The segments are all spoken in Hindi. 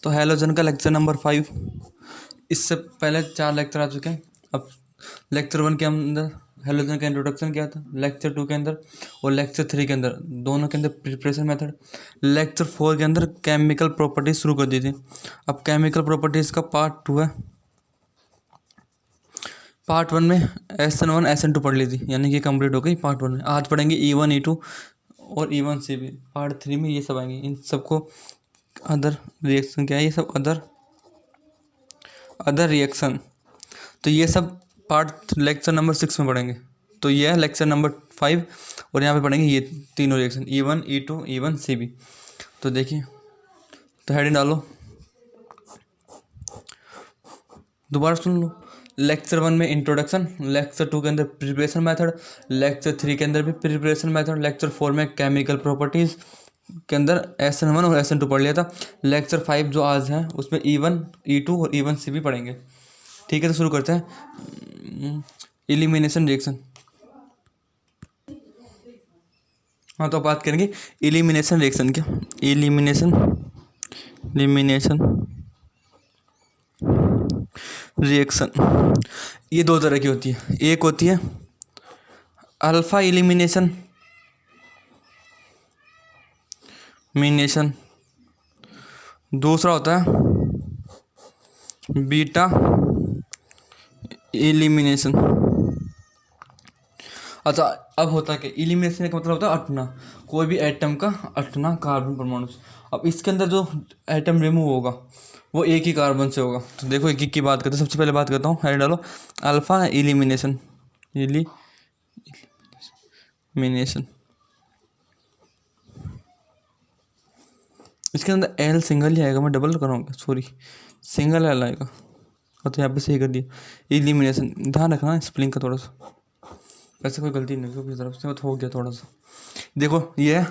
तो हैलोजन का लेक्चर नंबर 5, इससे पहले 4 लेक्चर आ चुके हैं। अब लेक्चर 1 के अंदर हैलोजन का इंट्रोडक्शन किया था, लेक्चर 2 के अंदर और लेक्चर 3 के अंदर, दोनों के अंदर प्रिपरेशन मेथड, लेक्चर 4 के अंदर केमिकल प्रॉपर्टीज शुरू कर दी थी। अब केमिकल प्रॉपर्टीज़ का पार्ट 2 है। पार्ट 1 में SN1 SN2 पढ़ ली थी, यानी कि कंप्लीट हो गई पार्ट 1 में। आज पढ़ेंगे E1 E2 और E1 से भी। पार्ट 3 में ये सब आएंगे, इन सबको अदर रिएक्शन क्या है, ये सब अदर रिएक्शन। तो ये सब पार्ट लेक्चर नंबर 6 में पढ़ेंगे। तो ये है लेक्चर नंबर 5 और यहाँ पे पढ़ेंगे ये तीनों रिएक्शन E1 E2 E1 से भी। तो देखिए, तो हेडिंग डालो, दोबारा सुन लो। लेक्चर 1 में इंट्रोडक्शन, लेक्चर 2 के अंदर प्रिपरेशन मेथड, लेक्चर 3 के अंदर भी प्रिपरेशन मेथड, लेक्चर 4 में केमिकल प्रॉपर्टीज़ के अंदर SN1 और SN2 पढ़ लिया था। लेक्चर 5 जो आज है उसमें E1 E2 और E1 से भी पढ़ेंगे। ठीक है, तो शुरू करते हैं। Elimination reaction. हाँ, तो बात करेंगे एलिमिनेशन रिएक्शन क्या, एलिमिनेशन रिएक्शन ये दो तरह की होती है। एक होती है अल्फा एलिमिनेशन दूसरा होता है बीटा एलिमिनेशन। अच्छा, अब होता है कि एलिमिनेशन का मतलब होता है हटना, कोई भी एटम का हटना कार्बन परमाणु से। अब इसके अंदर जो एटम रिमूव होगा वो एक ही कार्बन से होगा। तो देखो एक एक की बात करते हैं। सबसे पहले बात करता हूँ, हेड डालो, अल्फा एलिमिनेशन। इसके अंदर एल सिंगल ही आएगा, मैं डबल कराऊंगा, सॉरी सिंगल एल आएगा। और तो यहाँ पे सही कर दिया। एलिमिनेशन ध्यान रखना स्पेलिंग का थोड़ा सा, वैसे कोई गलती नहीं होगी तरफ से, हो गया थोड़ा सा। देखो ये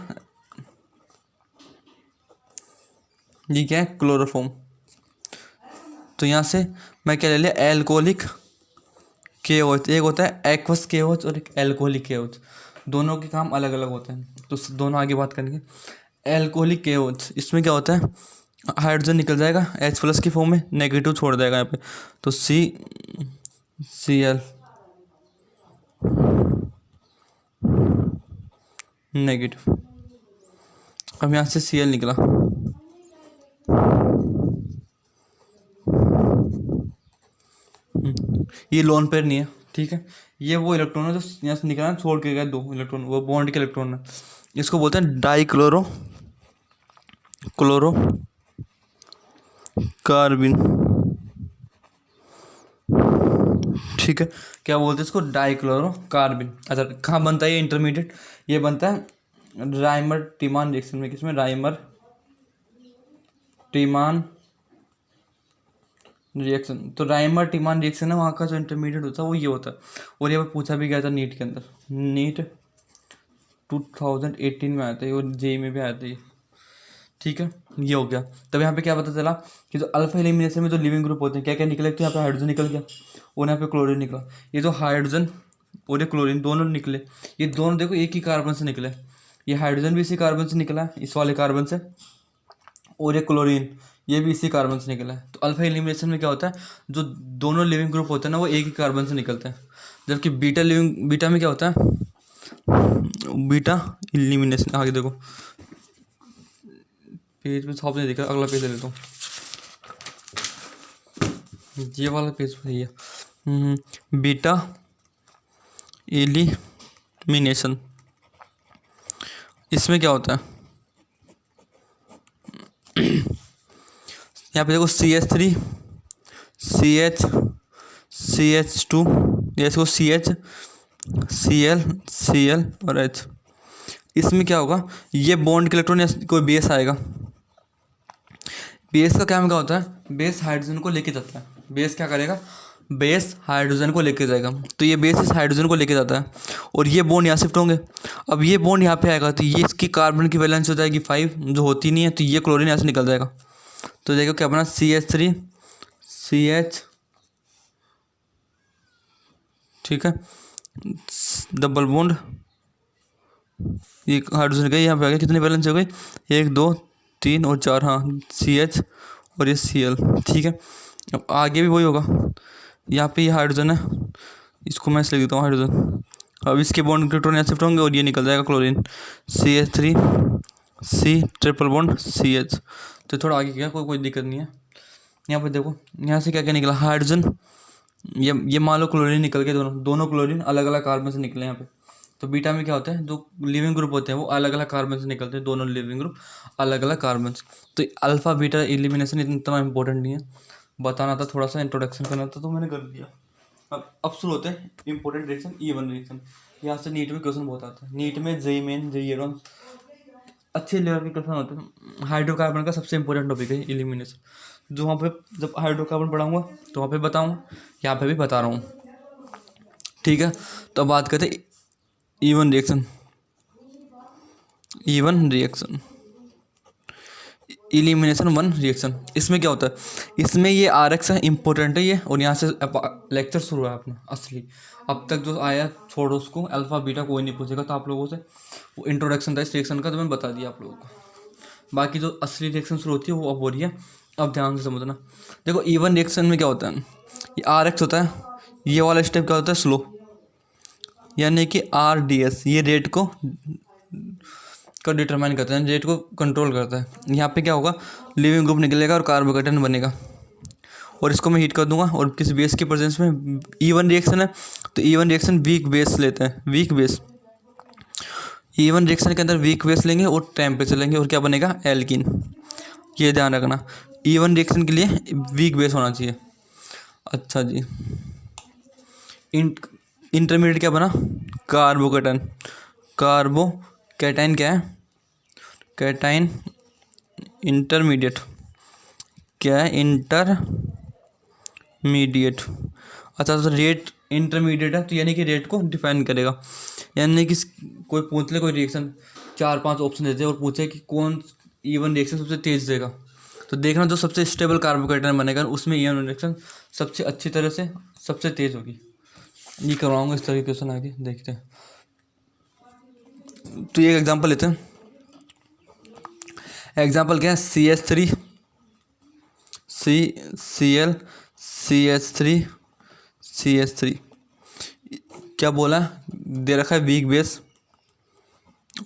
क्या है, क्लोरोफॉर्म। तो यहाँ से मैं क्या ले लिया, एल्कोहलिक KOH। एक होता है एक्वस KOH और एक एल्कोहलिक KOH, दोनों के काम अलग अलग होते हैं। तो दोनों आगे बात करेंगे। एल्कोहलिक KOH, इसमें क्या होता है, हाइड्रोजन निकल जाएगा H+ की फॉर्म में, नेगेटिव छोड़ देगा यहाँ पे, तो CCl नेगेटिव। अब यहाँ से Cl निकला, ये लोन पेयर नहीं है, ठीक है। ये वो इलेक्ट्रॉन है जो यहाँ से निकला, छोड़ के गया 2 इलेक्ट्रॉन, वो बॉन्ड के इलेक्ट्रॉन है। इसको बोलते हैं डाइक्लोरो कार्बिन, ठीक है। क्या बोलते हैं इसको, डाइक्लोरो कार्बिन। अच्छा, कहाँ बनता है ये इंटरमीडिएट, ये बनता है राइमर टीमान रिएक्शन में। किसमें, राइमर टीमान रिएक्शन। तो राइमर टीमान रिएक्शन है, वहाँ का जो इंटरमीडिएट होता है वो ये होता है। और ये पूछा भी गया था नीट के अंदर, नीट 2018 में आया था और JEE में भी आया था ये, ठीक है। ये हो गया। तब यहाँ पे क्या पता चला कि जो अल्फा एलिमिनेशन में जो लिविंग ग्रुप होते हैं, क्या क्या निकले, तो यहाँ पे हाइड्रोजन निकल गया और यहाँ पे क्लोरीन निकला। ये जो हाइड्रोजन और ये क्लोरीन दोनों निकले, ये दोनों देखो एक ही कार्बन से निकले। ये हाइड्रोजन भी इसी कार्बन से निकला है, इस वाले कार्बन से, और ये क्लोरीन ये भी इसी कार्बन से निकला है। तो अल्फा एलिमिनेशन में क्या होता है, जो दोनों लिविंग ग्रुप होते हैं ना वो एक ही कार्बन से निकलते हैं। जबकि बीटा में क्या होता है, बीटा एलिमिनेशन, आगे देखो पेज में शॉप नहीं दिखा, अगला पेज ले लेता हूँ, ये वाला पेज सही है। बीटा एलिमिनेशन, इसमें क्या होता है, यहाँ पे देखो CH3 CH2, इसको CH Cl और H। इसमें क्या होगा, ये बॉन्ड के इलेक्ट्रॉन या कोई बेस आएगा। बेस का काम क्या होता है, बेस हाइड्रोजन को लेके जाता है। बेस क्या करेगा, बेस हाइड्रोजन को लेके जाएगा। तो ये बेस इस हाइड्रोजन को लेके जाता है और ये बॉन्ड यहाँ शिफ्ट होंगे। अब ये बॉन्ड यहाँ पे आएगा तो ये इसकी कार्बन की वैलेंस हो जाएगी 5, जो होती नहीं है। तो ये क्लोरीन यहाँ से निकल जाएगा। तो देखो क्या बना, CH3 CH, ठीक है, डबल बॉन्ड, ये हाइड्रोजन गई यहाँ पे आ गया, कितनी वैलेंस हो गई, 1 2 3 और 4, हाँ CH और ये Cl, ठीक है। अब आगे भी वही होगा, यहाँ पे ये हाइड्रोजन है, इसको मैं ऐसे लिख देता हूँ हाइड्रोजन। अब इसके बॉन्ड इलेक्ट्रॉन यहाँ शिफ्ट होंगे और ये निकल जाएगा chlorine, CH3 C triple bond CH। तो थोड़ा आगे क्या, कोई दिक्कत नहीं है। यहाँ पे देखो, यहाँ से क्या क्या निकला, हाइड्रोजन, ये मान लो क्लोरीन निकल के, दोनों क्लोरीन अलग अलग कार्बन से निकले यहाँ पे। तो बीटा में क्या होता है, जो लिविंग ग्रुप होते हैं वो अलग अलग कार्बन से निकलते हैं, दोनों लिविंग ग्रुप अलग अलग कार्बन से। तो अल्फा बीटा एलिमिनेशन इतना इंपॉर्टेंट नहीं है, बताना था, थोड़ा सा इंट्रोडक्शन करना था तो मैंने कर दिया। अब शुरू होते हैं इंपॉर्टेंट रिएक्शन, E1 रिएक्शन। यहाँ से नीट में क्वेश्चन बहुत आता है, नीट में जेई मेन जेई एडवांस अच्छे लेवल के क्वेश्चन होते हैं। हाइड्रोकार्बन का सबसे इंपॉर्टेंट टॉपिक है एलिमिनेशन, जो वहाँ पे जब हाइड्रोकार्बन पढ़ाऊंगा तो वहाँ पे बताऊँगा, यहाँ पे भी बता रहा हूँ, ठीक है। तो अब बात करते हैं E1 reaction. E1 reaction, elimination 1 reaction. इसमें क्या होता है, इसमें ये RX है, इंपॉर्टेंट है ये, और यहाँ से लेक्चर शुरू है अपना असली। अब तक जो आया छोड़ो उसको, अल्फा बीटा कोई नहीं पूछेगा, तो आप लोगों से वो इंट्रोडक्शन था इस रिएक्शन का, तो मैंने बता दिया आप लोगों को। बाकी जो असली रिएक्शन शुरू होती है वो अब हो रही है, अब ध्यान से समझना। देखो E1 रिएक्शन में क्या होता है, ये RX होता है, ये वाला स्टेप क्या होता है, स्लो, यानी कि RDS, ये रेट को डिटरमाइन करता है, रेट को कंट्रोल करता है। यहाँ पे क्या होगा, लिविंग ग्रुप निकलेगा और कार्बोकेटन बनेगा, और इसको मैं हीट कर दूंगा, और किसी बेस के प्रेजेंस में E1 रिएक्शन है, तो E1 रिएक्शन वीक बेस लेते हैं, वीक बेस। E1 रिएक्शन के अंदर वीक बेस लेंगे और टेम्परेचर लेंगे, और क्या बनेगा, एल्कीन। ये ध्यान रखना, E1 रिएक्शन के लिए वीक बेस होना चाहिए। अच्छा जी, इंटरमीडिएट क्या बना, कार्बोकेटन। कार्बोकेटाइन क्या है, कैटाइन। इंटरमीडिएट क्या है, इंटरमीडिएट। अच्छा, तो रेट इंटरमीडिएट है, तो यानी कि रेट को डिफाइन करेगा, यानी कि कोई पूछ ले, कोई रिएक्शन 4-5 ऑप्शन देते हैं और पूछे कि कौन E1 रिएक्शन सबसे तेज देगा, तो देखना जो सबसे स्टेबल कार्बोकेटाइन बनेगा उसमें E1 रिएक्शन सबसे अच्छी तरह से सबसे तेज होगी। ये करवाऊंगा इस तरह के क्वेश्चन आगे, देखते हैं। तो ये एग्जांपल लेते हैं, एग्जांपल क्या है, CH3 CCl CH3 क्या बोला, दे रखा है वीक बेस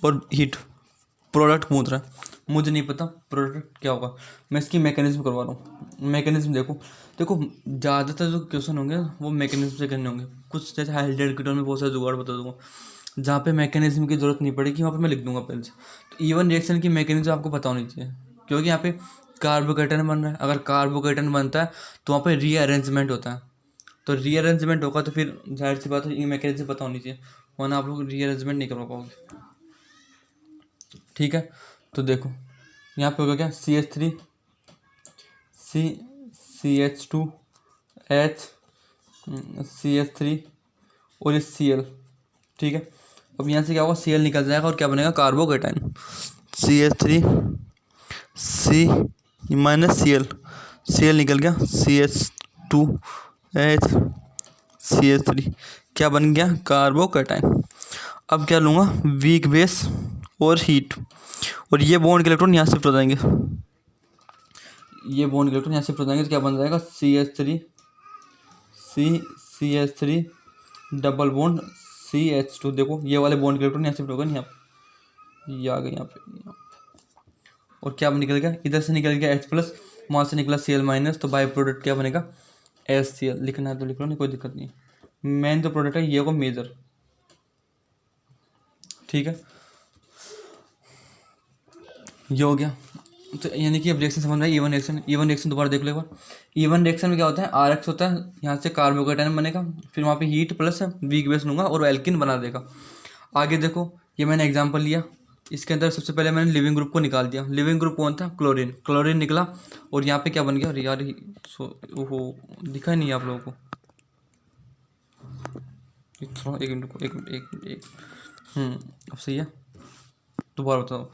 और हीट, प्रोडक्ट पूछ रहा है, मुझे नहीं पता प्रोडक्ट क्या होगा, मैं इसकी मैकेनिज्म करवा रहा हूँ। मैकेनिज्म देखो ज़्यादातर जो क्वेश्चन होंगे वो मैकेनिज्म से करने होंगे, कुछ जैसे हाइड्रेट कीटोन में बहुत सारे जुगाड़ बता दूंगा, जहाँ पे मैकेनिज्म की जरूरत नहीं पड़ेगी वहाँ पे मैं लिख दूंगा पहले से। तो E1 रिएक्शन की मैकेनिज्म आपको पता होनी चाहिए, क्योंकि यहाँ पे कार्बोकेटन बन रहा है, अगर कार्बोकेटन बनता है तो वहाँ पे रीअरेंजमेंट होता है, तो रीअरेंजमेंट होगा तो फिर जाहिर सी बात है ये मैकेनिज्म पता होनी चाहिए, वरना आप लोग रीअरेंजमेंट नहीं करवा पाओगे, ठीक है। तो देखो यहाँ पे होगा क्या, CH3 CH2 H CH3 और ये Cl, ठीक है। अब यहाँ से क्या होगा, Cl निकल जाएगा और क्या बनेगा, carbocation. CH3 C minus Cl निकल गया, CH2 H CH3 क्या बन गया, कार्बोकेटाइन। अब क्या लूँगा, वीक बेस और हीट, और ये बॉन्ड के इलेक्ट्रॉन यहाँ शिफ्ट हो जाएंगे, ये बॉन्ड के इलेक्ट्रॉन यहाँ शिफ्ट हो जाएंगे, तो क्या बन जाएगा, CH3 डबल बॉन्ड CH2। देखो ये वाले बॉन्ड के इलेक्ट्रॉन यहाँ शिफ्ट होगा, यहाँ ये आ गए यहाँ पे, और क्या निकल गया, इधर से निकल गया H+, वहाँ से निकला Cl-, तो बाई प्रोडक्ट क्या बनेगा, HCl। लिखना है तो लिख लो, नहीं कोई दिक्कत नहीं। मेन जो प्रोडक्ट है ये होगा मेजर, ठीक है, ये हो गया। तो यानी कि अब रिएक्शन समझ में आई, E1 रिएक्शन दोबारा देख लो एक बार। E1 रिएक्शन में क्या होता है, RX होता है, यहाँ से कार्बोकेटाइन बनेगा, फिर वहाँ पे हीट प्लस वीक बेस लूँगा और एल्किन बना देगा। आगे देखो, ये मैंने एग्जांपल लिया, इसके अंदर सबसे पहले मैंने लिविंग ग्रुप को निकाल दिया। लिविंग ग्रुप कौन था, क्लोरीन निकला, और यहाँ पे क्या बन गया, यार ओहो दिखा ही नहीं आप लोगों को, एक मिनट अब सही है, दोबारा बताओ।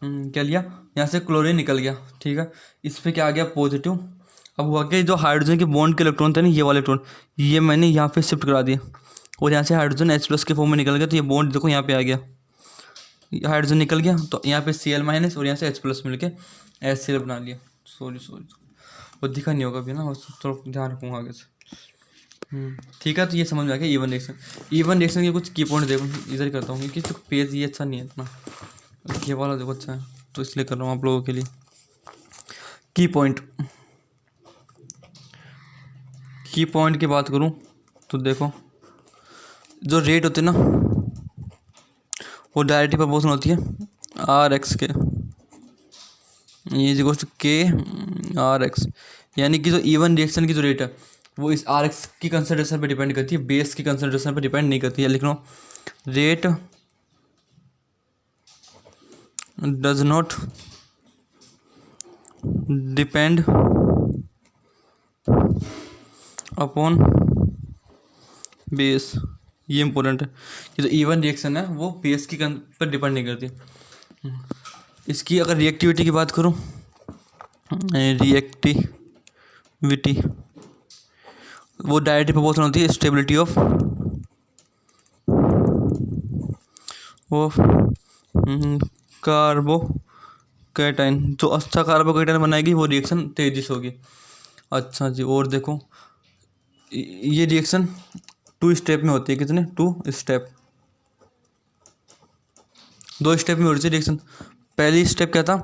क्या लिया, यहाँ से क्लोरीन निकल गया, ठीक है, इस पर क्या आ गया, पॉजिटिव। अब हुआ कि जो हाइड्रोजन के बॉन्ड के इलेक्ट्रॉन थे ना, ये वाले इलेक्ट्रॉन, ये मैंने यहाँ पे शिफ्ट करा दिया, और यहाँ से हाइड्रोजन H+ के फॉर्म में निकल गया, तो ये बॉन्ड देखो यहाँ पे आ गया, हाइड्रोजन निकल गया, तो यहाँ पे Cl- और यहाँ से H+ मिल के HCl बना लिया। सॉरी वो दिखा नहीं होगा अभी ना, बस थोड़ा ध्यान रखूँगा आगे से। ठीक है, तो ये समझ में आ गया इवन रिएक्शन। इवन रिएक्शन के कुछ की पॉइंट देखो, इधर ही करता हूँ क्योंकि तो पेज ये अच्छा नहीं है इतना, ये वाला देखो अच्छा है तो इसलिए कर रहा हूँ आप लोगों के लिए। की पॉइंट की बात करूँ तो देखो, जो रेट होती है ना वो डायरेक्टली प्रोपोर्शनल होती है आर एक्स के, ये इज इक्वल्स टू के आर एक्स। यानी कि जो इवन रिएक्शन की जो रेट है वो इस आर एक्स की कंसंट्रेशन पे डिपेंड करती है, बेस की कंसंट्रेशन पे डिपेंड नहीं करती है। लिख लो, rate does not depend upon base. ये इंपॉर्टेंट है कि जो इवन रिएक्शन है वो बेस की पर डिपेंड नहीं करती। इसकी अगर रिएक्टिविटी की बात करूँ, रिएक्टिविटी वो डायरेक्टली प्रोपोर्शनल होती है स्टेबिलिटी ऑफ कार्बोकैटायन। जो अच्छा कार्बोकैटायन बनाएगी वो रिएक्शन तेजी से होगी। अच्छा जी, और देखो ये रिएक्शन 2 स्टेप में होती है। कितने? 2 स्टेप, 2 स्टेप में होती है रिएक्शन। पहली स्टेप क्या था?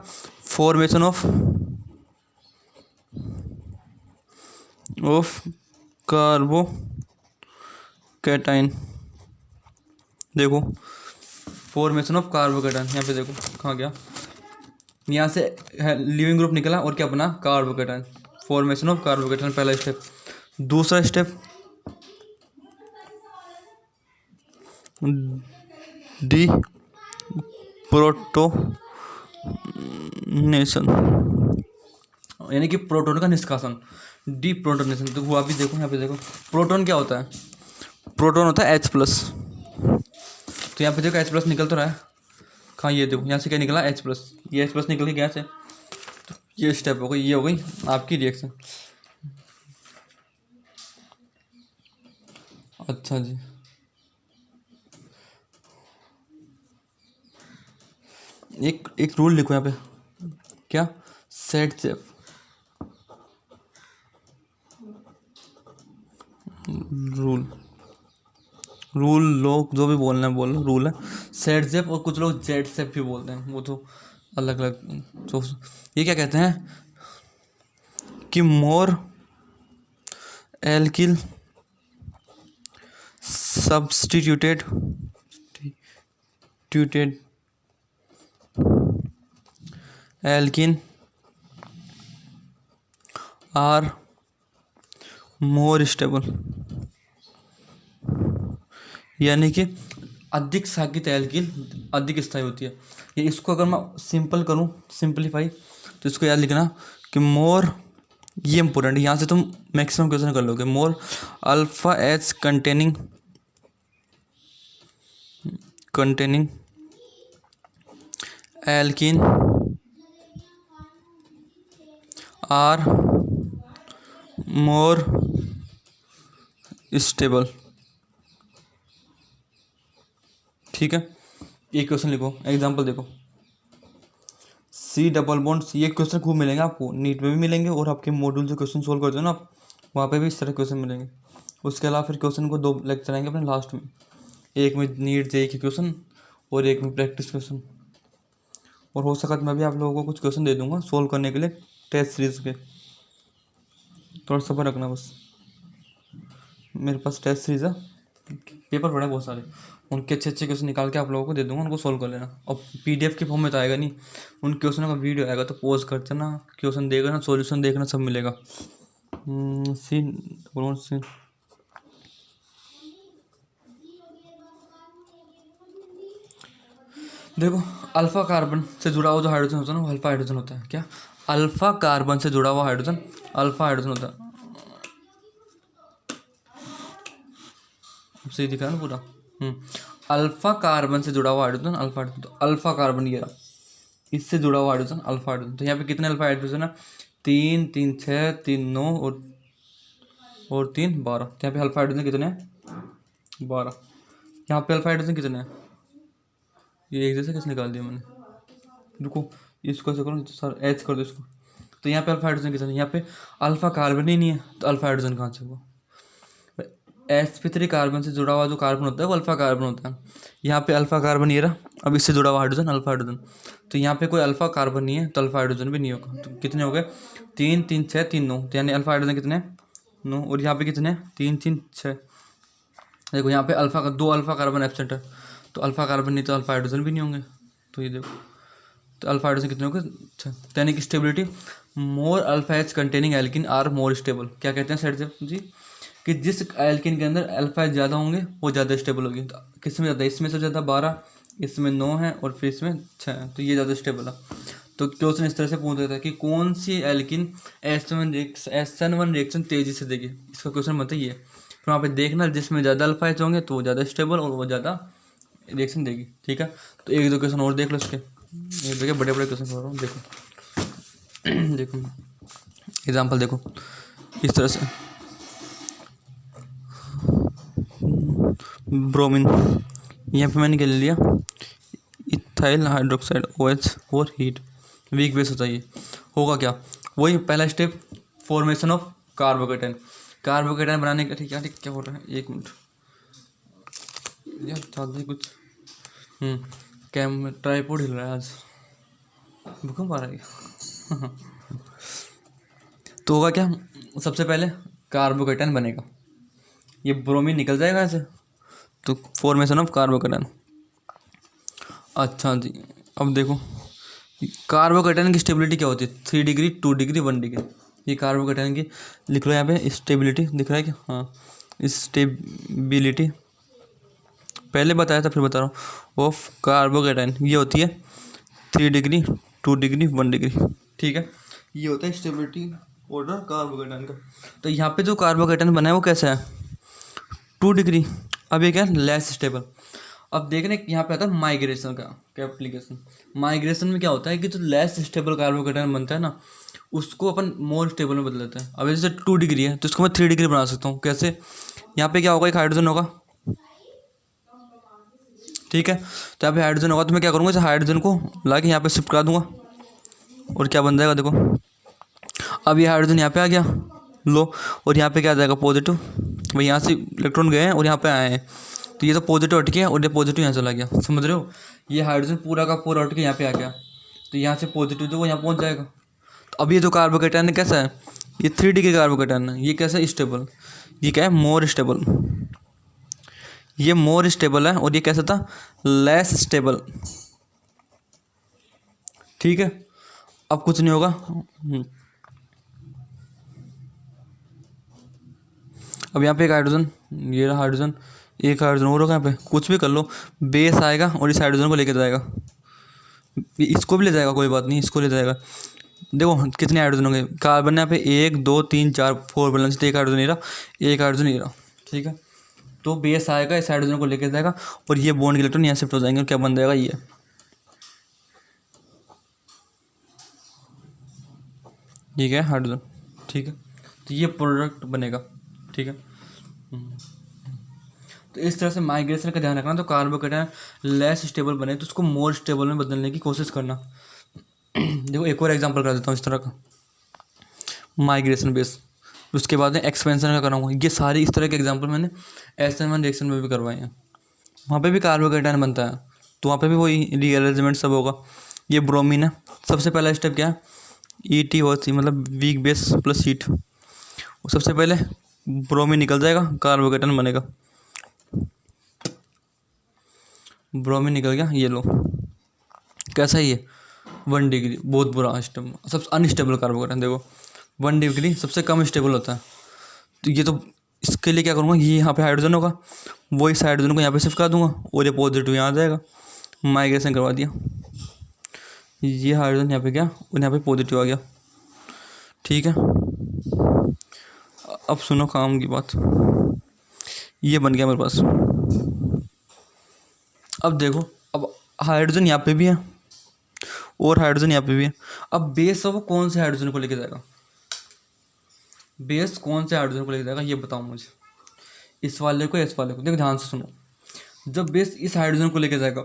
Formation of carbocation. देखो फॉर्मेशन ऑफ कार्बोकैटायन, यहाँ पे देखो कहाँ गया, यहाँ से लिविंग ग्रुप निकला और क्या बना? कार्बोकैटायन। फॉर्मेशन ऑफ कार्बोकैटायन पहला स्टेप। दूसरा स्टेप डी प्रोटोनेशन, यानी कि प्रोटॉन का निष्कासन, डी प्रोटोनेशन। तो वो अभी देखो, यहाँ पे देखो प्रोटॉन क्या होता है? प्रोटॉन होता है H+। तो यहाँ पे देखो H+ निकल तो रहा है, कहाँ? ये देखो यहाँ से क्या निकला? H+। ये H+ निकल के गया से, तो ये स्टेप हो गई, ये हो गई आपकी रिएक्शन। अच्छा जी, एक रूल लिखो यहाँ पे, क्या? सेट सेफ रूल लोग जो भी बोलना है बोलो, रूल है सेट सेफ। और कुछ लोग जेड सेफ भी बोलते हैं, वो तो अलग अलग। तो ये क्या कहते हैं कि more alkyl substituted alkene are more stable. यानी कि अधिक साकित एल्किल अधिक स्थायी होती है। ये इसको अगर मैं सिंपल करूँ, सिंपलीफाई, तो इसको याद लिखना कि मोर, ये इंपॉर्टेंट, यहाँ से तुम मैक्सिमम क्वेश्चन कर लोगे। More alpha H containing alkene are more stable. ठीक है, एक क्वेश्चन लिखो, एग्जांपल देखो, C डबल बॉन्ड C। ये क्वेश्चन खूब मिलेंगे आपको, नीट में भी मिलेंगे और आपके मॉड्यूल से क्वेश्चन सोल्व करते हो ना आप, वहाँ पे भी इस तरह क्वेश्चन मिलेंगे। उसके अलावा फिर क्वेश्चन को 2 लेक्चर आएंगे अपने लास्ट में, एक में नीट JEE के क्वेश्चन और एक में प्रैक्टिस क्वेश्चन। और हो सका तो मैं भी आप लोगों को कुछ क्वेश्चन दे दूंगा सोल्व करने के लिए टेस्ट सीरीज के, थोड़ा सब्र रखना बस। मेरे पास टेस्ट सीरीज है, पेपर पड़े बहुत सारे, उनके अच्छे क्वेश्चन निकाल के आप लोगों को दे दूंगा, उनको सोल्व कर लेना। और PDF के फॉर्म में तो आएगा नहीं, उन क्वेश्चनों का वीडियो आएगा, तो पॉज करते ना, क्वेश्चन देखना, सॉल्यूशन देखना, सब मिलेगा। सी देखो, अल्फा कार्बन से जुड़ा हुआ जो हाइड्रोजन होता है ना वो अल्फा हाइड्रोजन होता है। क्या? अल्फा कार्बन से जुड़ा हुआ हाइड्रोजन अल्फा हाइड्रोजन होता है। सही दिखा ना पूरा? अल्फा कार्बन से जुड़ा हुआ हाइड्रोजन अल्फा हाइड्रोजन। तो अल्फा कार्बन ये रहा, इससे जुड़ा हुआ हाइड्रोजन अल्फा हाइड्रोजन। तो यहाँ पे कितने अल्फा हाइड्रोजन है? 3 3 6 3 9 और 3 12। तो यहाँ पे अल्फा हाइड्रोजन कितने हैं? 12। यहाँ पे अल्फा हाइड्रोजन कितने हैं? ये एक जैसे कैसे निकाल दिया मैंने, रुको इसको ऐसे करो सर, H कर दो इसको। तो यहाँ पे अल्फा हाइड्रोजन कितना है, यहाँ पे अल्फा कार्बन ही नहीं है, तो अल्फा हाइड्रोजन कहाँ से हुआ। sp3 कार्बन से जुड़ा हुआ जो कार्बन होता है वो अल्फा कार्बन होता है। यहाँ पे अल्फा कार्बन ये रहा, अब इससे जुड़ा हुआ हाइड्रोजन अल्फा हाइड्रोजन, तो यहाँ पे कोई अल्फा कार्बन नहीं है तो अल्फा हाइड्रोजन भी नहीं होगा। तो कितने हो गए, 3 3 6 3 9, तो यानी अल्फा हाइड्रोजन कितने 9, और यहाँ पे कितने 3 3 6। देखो यहाँ पे अल्फा का 2 अल्फा कार्बन एब्सेंट है, तो अल्फा कार्बन नहीं तो अल्फा हाइड्रोजन भी नहीं होंगे। तो ये देखो, तो अल्फा हाइड्रोजन कितने होंगे 6। तो यानी कि stability, more alpha H containing alkene are more stable. क्या कहते हैं सेठ जी, कि जिस एल्किन के अंदर अल्फा एच ज़्यादा होंगे वो ज़्यादा स्टेबल होगी। तो किस में ज़्यादा, इसमें से ज़्यादा 12, इसमें 9 है और फिर इसमें 6 है, तो ये ज़्यादा स्टेबल है। तो क्वेश्चन इस तरह से पूछ देता है कि कौन सी एल्किन SN1 रिएक्शन तेजी से देगी, इसका क्वेश्चन मतलब ये। फिर वहाँ पे देखना जिसमें ज़्यादा अल्फा एच होंगे तो वो ज़्यादा स्टेबल और वो ज़्यादा रिएक्शन देगी। ठीक है, तो एक दो क्वेश्चन और देख लो इसके, ये देखिए बड़े बड़े क्वेश्चन कर रहा हूँ। देखो देखो एग्जाम्पल देखो इस तरह से, ब्रोमीन, यहाँ पे मैंने क्या ले लिया, इथाइल हाइड्रोक्साइड OH और हीट, वीक बेस होता है ये। होगा क्या, वही पहला step, formation of carbocation. Carbocation बनाने का, ठीक है क्या हो रहा है, एक मिनट यार ज़्यादा कुछ कैम ट्राइपॉड हिल रहा है आज, भूकंप आ रहा है। तो होगा क्या, सबसे पहले कार्बोकेटाइन बनेगा, ये ब्रोमीन निकल जाएगा ऐसे, तो फॉर्मेशन ऑफ कार्बोकेटाइन। अच्छा जी, अब देखो कार्बोकेटाइन की स्टेबिलिटी क्या होती है, 3 डिग्री 2 डिग्री 1 डिग्री। ये कार्बोकेटाइन की लिख लो यहाँ पे, स्टेबिलिटी दिख रहा है क्या, हाँ स्टेबिलिटी पहले बताया था फिर बता रहा हूँ, ऑफ कार्बोकेटाइन ये होती है 3 डिग्री 2 डिग्री 1 डिग्री। ठीक है, ये होता है स्टेबिलिटी ऑर्डर कार्बोकेटाइन का। तो यहाँ पे जो कार्बोकेटाइन बना है वो कैसा है, 2 डिग्री। अब ये क्या है, लेस स्टेबल। अब देखने यहाँ पे आता है माइग्रेशन का क्या एप्लीकेशन। माइग्रेशन में क्या होता है कि जो लेस स्टेबल कार्बोकेटाइन बनता है ना, उसको अपन मोर स्टेबल में बदल देते हैं। अब जैसे 2 डिग्री है तो इसको मैं 3 डिग्री बना सकता हूँ। कैसे, यहाँ पे क्या होगा, एक हाइड्रोजन होगा, ठीक है, तो यहाँ पे हाइड्रोजन होगा तो मैं क्या करूँगा, इस हाइड्रोजन को ला के यहाँ पे शिफ्ट करा दूंगा और क्या बन जाएगा, देखो अब ये हाइड्रोजन यहाँ पे आ गया लो, और यहाँ पे क्या आ जाएगा पॉजिटिव। भाई यहाँ से इलेक्ट्रॉन गए हैं और यहाँ पे आए हैं, तो ये तो पॉजिटिव हट गया और ये पॉजिटिव यहाँ चला गया, समझ रहे हो। ये हाइड्रोजन पूरा का पूरा हट के यहाँ पे आ गया, तो यहाँ से पॉजिटिव जो वो यहाँ पहुँच जाएगा। तो अब ये जो कार्बोकेटाइन कैसा है, ये 3 डिग्री कार्बोकेटाइन है, ये कैसा है स्टेबल, ये क्या है मोर स्टेबल, ये मोर स्टेबल है, और ये कैसा था लेस स्टेबल। ठीक है, अब कुछ नहीं होगा। अब यहाँ पे एक हाइड्रोजन, ये रहा हाइड्रोजन, एक हाइड्रोजन और होगा, यहाँ पे कुछ भी कर लो, बेस आएगा और इस हाइड्रोजन को लेकर जाएगा, इसको भी ले जाएगा, कोई बात नहीं इसको ले जाएगा। देखो कितने हाइड्रोजन होंगे, कार्बन यहाँ पे 1 2 3 4 4 बैलेंस, एक हाइड्रोजन ये रहा, एक हाइड्रोजन ये रहा। ठीक है, तो बेस आएगा इस हाइड्रोजन को लेकर जाएगा और ये बॉन्ड के इलेक्ट्रॉन यहाँ शिफ्ट हो जाएंगे और क्या बन जाएगा, ये क्या है हाइड्रोजन। ठीक है, तो ये प्रोडक्ट बनेगा। ठीक है, तो इस तरह से माइग्रेशन का ध्यान रखना। तो कार्बोकेटाइन लेस स्टेबल बने तो उसको मोर स्टेबल में बदलने की कोशिश करना। देखो एक और एग्जांपल कर देता हूँ इस तरह का, माइग्रेशन बेस, उसके बाद में एक्सपेंशन का कराऊंगा। ये सारे इस तरह के एग्जांपल मैंने SN1 रिएक्शन में भी करवाए हैं, वहाँ पे भी कार्बोकेटाइन बनता है, तो वहाँ पे भी वही रीअरेंजमेंट सब होगा। ये ब्रोमीन है, सबसे पहला स्टेप क्या है, ETOC मतलब वीक बेस प्लस हीट। सबसे पहले ब्रोमीन निकल जाएगा, कार्बोकेटाइन बनेगा, ब्रोमीन निकल गया, ये लो कैसा है ये 1 डिग्री, बहुत बुरा सबसे अनस्टेबल कार्बोकेटाइन। देखो 1 डिग्री सबसे कम स्टेबल होता है। तो ये तो इसके लिए क्या करूँगा, ये यहाँ पे हाइड्रोजन होगा, वो इस हाइड्रोजन को यहाँ पे शिफ्ट कर दूंगा और ये पॉजिटिव यहाँ आ जाएगा, माइग्रेशन करवा दिया, ये हाइड्रोजन यहाँ पे गया और यहाँ पे पॉजिटिव आ गया। ठीक है, अब सुनो काम की बात, ये बन गया मेरे पास। अब देखो, अब हाइड्रोजन यहाँ पे भी है और हाइड्रोजन यहाँ पे भी है। अब बेस वो कौन से हाइड्रोजन को लेके जाएगा, बेस कौन से हाइड्रोजन को लेके जाएगा ये बताओ मुझे, इस वाले को या इस वाले को। देखो ध्यान से सुनो, जब बेस इस हाइड्रोजन को लेके जाएगा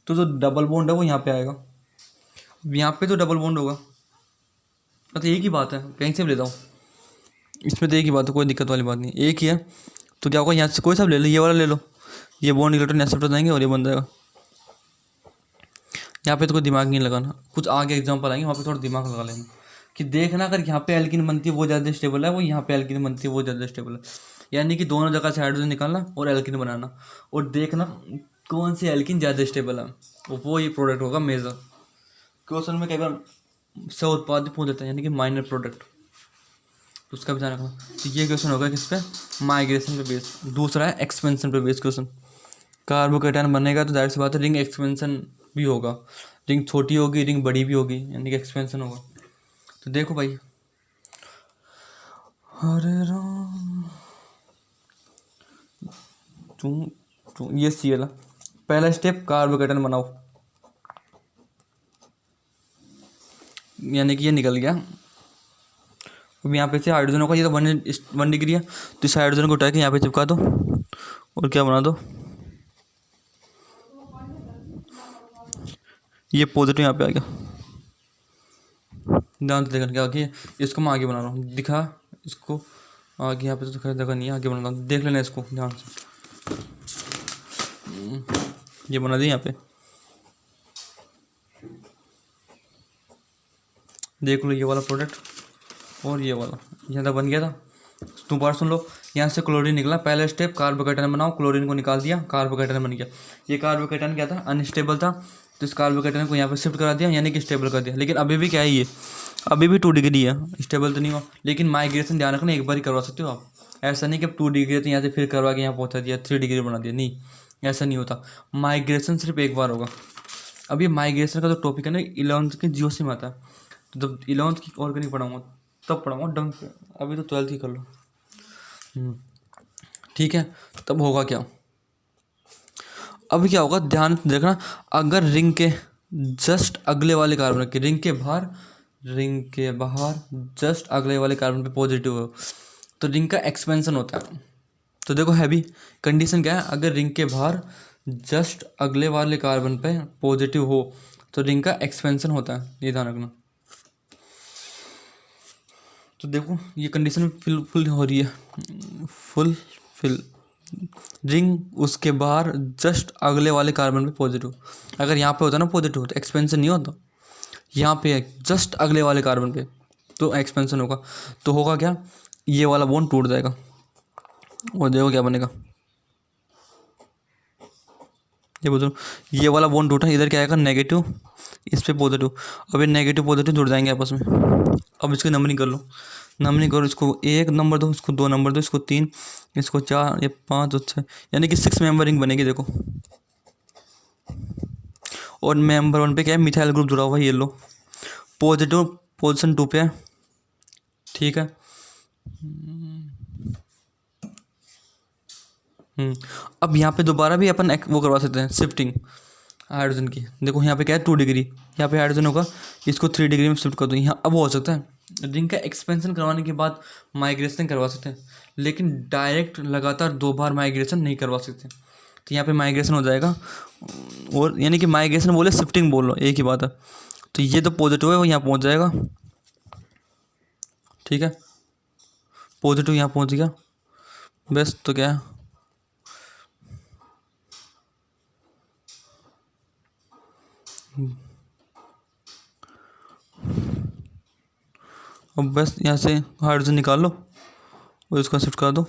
तो जो डबल बॉन्ड है वो यहाँ पे आएगा, यहाँ पे तो डबल बॉन्ड होगा, तो एक ही बात है, कहीं से भी लेता हूँ, इसमें तो एक ही बात है, कोई दिक्कत वाली बात नहीं, एक ही है। तो क्या होगा, यहाँ से कोई सा ले लो, ये वाला ले लो, ये बॉन्ड इलेक्ट्रॉन एक्सेप्ट हो जाएंगे और ये बन जाएगा। यहाँ पे तो कोई दिमाग नहीं लगाना, कुछ आगे एग्जाम्पल आएंगे वहाँ पे थोड़ा दिमाग लगा लेना कि देखना अगर यहाँ पे एल्किन बनती है वो ज़्यादा स्टेबल है, वो यहाँ पे एल्किन बनती है वो ज़्यादा स्टेबल है, यानी कि दोनों जगह से हाइड्रोजन निकालना और एल्किन बनाना और देखना कौन सी एल्किन ज़्यादा स्टेबल है, वो ये प्रोडक्ट होगा मेजर। क्वेश्चन में कई बार से उत्पाद पूछ देते हैं, यानी कि माइनर प्रोडक्ट, तो उसका भी ध्यान रखना। तो ये क्वेश्चन होगा किस पे, माइग्रेशन पे बेस। दूसरा है एक्सपेंशन पे बेस क्वेश्चन। कार्बोकेटायन बनेगा तो जाहिर सी बात है रिंग एक्सपेंशन भी होगा, रिंग छोटी होगी रिंग बड़ी भी होगी, यानी कि एक्सपेंशन होगा। तो देखो भाई, हरे राम, ये सी एल, पहला स्टेप कार्बोकेटायन बनाओ, यानी कि ये निकल गया। अब यहाँ पे से हाइड्रोजन होगा, ये तो 1 डिग्री है, तो इस हाइड्रोजन को उठा के यहाँ पे चिपका दो और क्या बना दो, ये पॉजिटिव यहाँ पे आ गया। ध्यान से देखना क्या आगे, इसको मैं आगे बना रहा हूँ, दिखा इसको आगे, यहाँ पे तो खैर जगह नहीं है, आगे बना रहा हूँ, देख लेना इसको ध्यान से। ये बना दिया यहाँ पे, देख लो ये वाला प्रोडक्ट और ये वाला यहाँ तक बन गया था। तुम बार सुन लो, यहाँ से क्लोरीन निकला, पहला स्टेप कार्बोकेटायन बनाओ, क्लोरीन को निकाल दिया, कार्बोकेटायन बन गया। ये कार्बोकेटायन क्या था, अनस्टेबल था, तो इस कार्बोकेटायन को यहाँ पे शिफ्ट करा दिया, यानी कि स्टेबल कर दिया। लेकिन अभी भी क्या है, ये अभी भी 2 डिग्री है, स्टेबल तो नहीं हुआ। लेकिन माइग्रेशन ध्यान रखना, एक बार ही करवा सकते हो आप, ऐसा नहीं कि अब 2 डिग्री तो यहाँ से फिर करवा के यहाँ पहुँचा दिया, 3 डिग्री बना दिया, नहीं ऐसा नहीं होता। माइग्रेशन सिर्फ एक बार होगा। अब ये माइग्रेशन का जो टॉपिक है ना 11th के जियो से में आता है, तो जब 11th की ऑर्गेनिक पढ़ाऊँगा तब पढ़ाऊँगा ढंग से, अभी तो 12th ही कर लो। ठीक है, तब होगा क्या, अभी क्या होगा ध्यान से देखना, अगर रिंग के जस्ट अगले वाले कार्बन के रिंग के बाहर जस्ट अगले वाले कार्बन पे पॉजिटिव हो तो रिंग का एक्सपेंशन होता है। तो देखो हैवी कंडीशन क्या है, अगर रिंग के बाहर जस्ट अगले वाले कार्बन पे पॉजिटिव हो तो रिंग का एक्सपेंशन होता है, ये ध्यान रखना। तो देखो ये कंडीशन फुल हो रही है, फिल रिंग उसके बाहर जस्ट अगले वाले कार्बन पे पॉजिटिव, अगर यहाँ पे होता ना पॉजिटिव तो एक्सपेंशन नहीं होता, यहाँ पे जस्ट अगले वाले कार्बन पे तो एक्सपेंशन होगा। तो होगा क्या, ये वाला बॉन्ड टूट जाएगा और देखो क्या बनेगा, ये बोलो ये वाला बॉन्ड टूटा, इधर क्या आएगा नेगेटिव, इस पे पॉजिटिव, अब ये नेगेटिव पॉजिटिव जुड़ जाएंगे आपस में। अब इसकी नंबरिंग कर लो, नंबरिंग करो, इसको 1 नंबर दो, इसको 2 नंबर दो, इसको 3, इसको 4, ये 5 और 6, यानी कि 6 मेंबरिंग बनेगी देखो। और मेंबर 1 पे क्या है, मिथाइल ग्रुप जुड़ा हुआ है, ये लो पॉजिटिव पोजिशन 2 पे है, ठीक है। अब यहाँ पे दोबारा भी अपन वो करवा सकते हैं शिफ्टिंग हाइड्रोजन की, देखो यहाँ पे क्या है 2 डिग्री, यहाँ पे हाइड्रोजन होगा, इसको 3 डिग्री में शिफ्ट कर दो यहाँ। अब हो सकता है रिंग का एक्सपेंशन करवाने के बाद माइग्रेशन करवा सकते हैं, लेकिन डायरेक्ट लगातार 2 बार माइग्रेशन नहीं करवा सकते। तो यहाँ पे माइग्रेशन हो जाएगा, और यानी कि माइग्रेशन बोले शिफ्टिंग बोल लो एक ही बात है। तो ये तो पॉजिटिव है वो यहाँ पहुँच जाएगा, ठीक है, पॉजिटिव यहाँ पहुँच गया बस। तो क्या है, अब बस यहाँ से हाइड्रोजन निकाल लो और इसको शिफ्ट कर दो,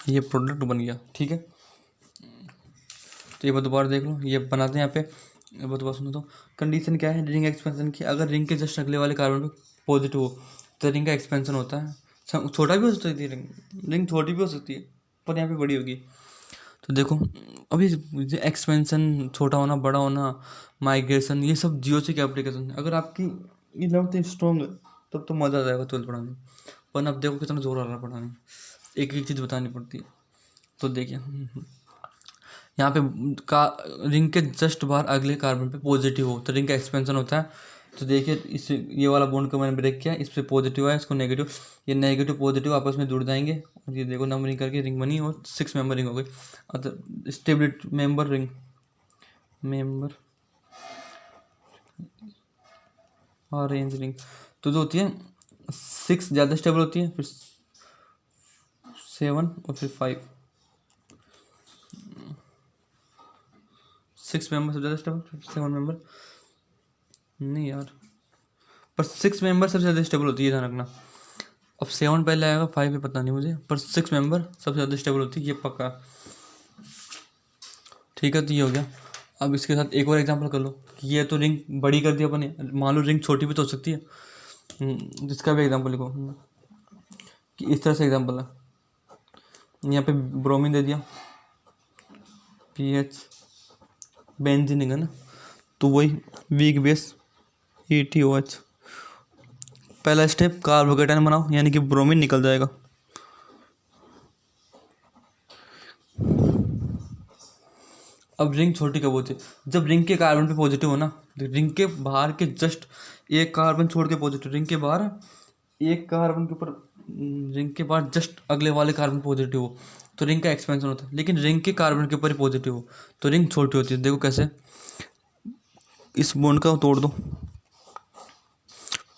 ये प्रोडक्ट बन गया, ठीक है। तो ये बात दोबारा देख लो, ये बनाते हैं यहाँ पे, ये बात दोबारा सुनो। तो कंडीशन क्या है रिंग एक्सपेंशन की, अगर रिंग के जस्ट अगले वाले कार्बन पे पॉजिटिव हो तो रिंग का एक्सपेंशन होता है, छोटा भी हो सकती है रिंग छोटी भी हो सकती है पर यहाँ पे बड़ी होगी। तो देखो अभी एक्सपेंशन, छोटा होना बड़ा होना, माइग्रेशन, ये सब जियो से क्या एप्लीकेशन है। अगर आपकी ये लेवल स्ट्रॉन्ग है तब तो मज़ा आ जाएगा 12th पढ़ाने में, पर अब देखो कितना जोर आ रहा है पढ़ाने में, एक एक चीज़ बतानी पड़ती है। तो देखिए यहाँ पे रिंग के जस्ट बाहर अगले कार्बन पे पॉजिटिव हो तो रिंग का एक्सपेंशन होता है। तो देखिए इस ये वाला बॉन्ड को मैंने ब्रेक किया, इस पर पॉजिटिव है, इसको नेगेटिव, ये नेगेटिव पॉजिटिव आपस में जुड़ जाएंगे और ये देखो नंबरिंग करके रिंग बनी और 6 मेंबर रिंग हो गई। और स्टेबिलिटी मेंबर ऑरेंज रिंग तो जो होती है 6 ज़्यादा स्टेबल होती है, फिर 7 और फिर 5। 6 मेंबर सबसे ज़्यादा स्टेबल, 7 मेंबर नहीं यार, पर 6 मेंबर सबसे ज़्यादा स्टेबल होती है, ध्यान रखना। अब 7 पहले आएगा, 5 भी पता नहीं मुझे, पर 6 मेंबर सबसे ज़्यादा स्टेबल होती है, ये पक्का। ठीक है, तो ये हो गया। अब इसके साथ एक और एग्जांपल कर लो कि ये तो रिंग बड़ी कर दी अपन ने, मान लो रिंग छोटी भी तो हो सकती है। जिसका भी एग्जांपल लिखो कि इस तरह से एग्जांपल है, यहाँ पे ब्रोमीन दे दिया, पीएच बेंजीन है ना, तो वही वीक बेस ETOH। पहला स्टेप कार्बोकेटाइन बनाओ, यानी कि ब्रोमीन निकल जाएगा। अब रिंग छोटी कब होती है? जब रिंग के कार्बन पे पॉजिटिव हो ना, रिंग के बाहर के जस्ट एक कार्बन छोड़ के पॉजिटिव, रिंग के बाहर एक कार्बन के ऊपर, रिंग के बाहर जस्ट अगले वाले कार्बन पॉजिटिव हो तो रिंग का एक्सपेंशन होता है। लेकिन रिंग के कार्बन के ऊपर ही पॉजिटिव हो तो रिंग छोटी होती है। देखो कैसे, इस बॉन्ड का तोड़ दो,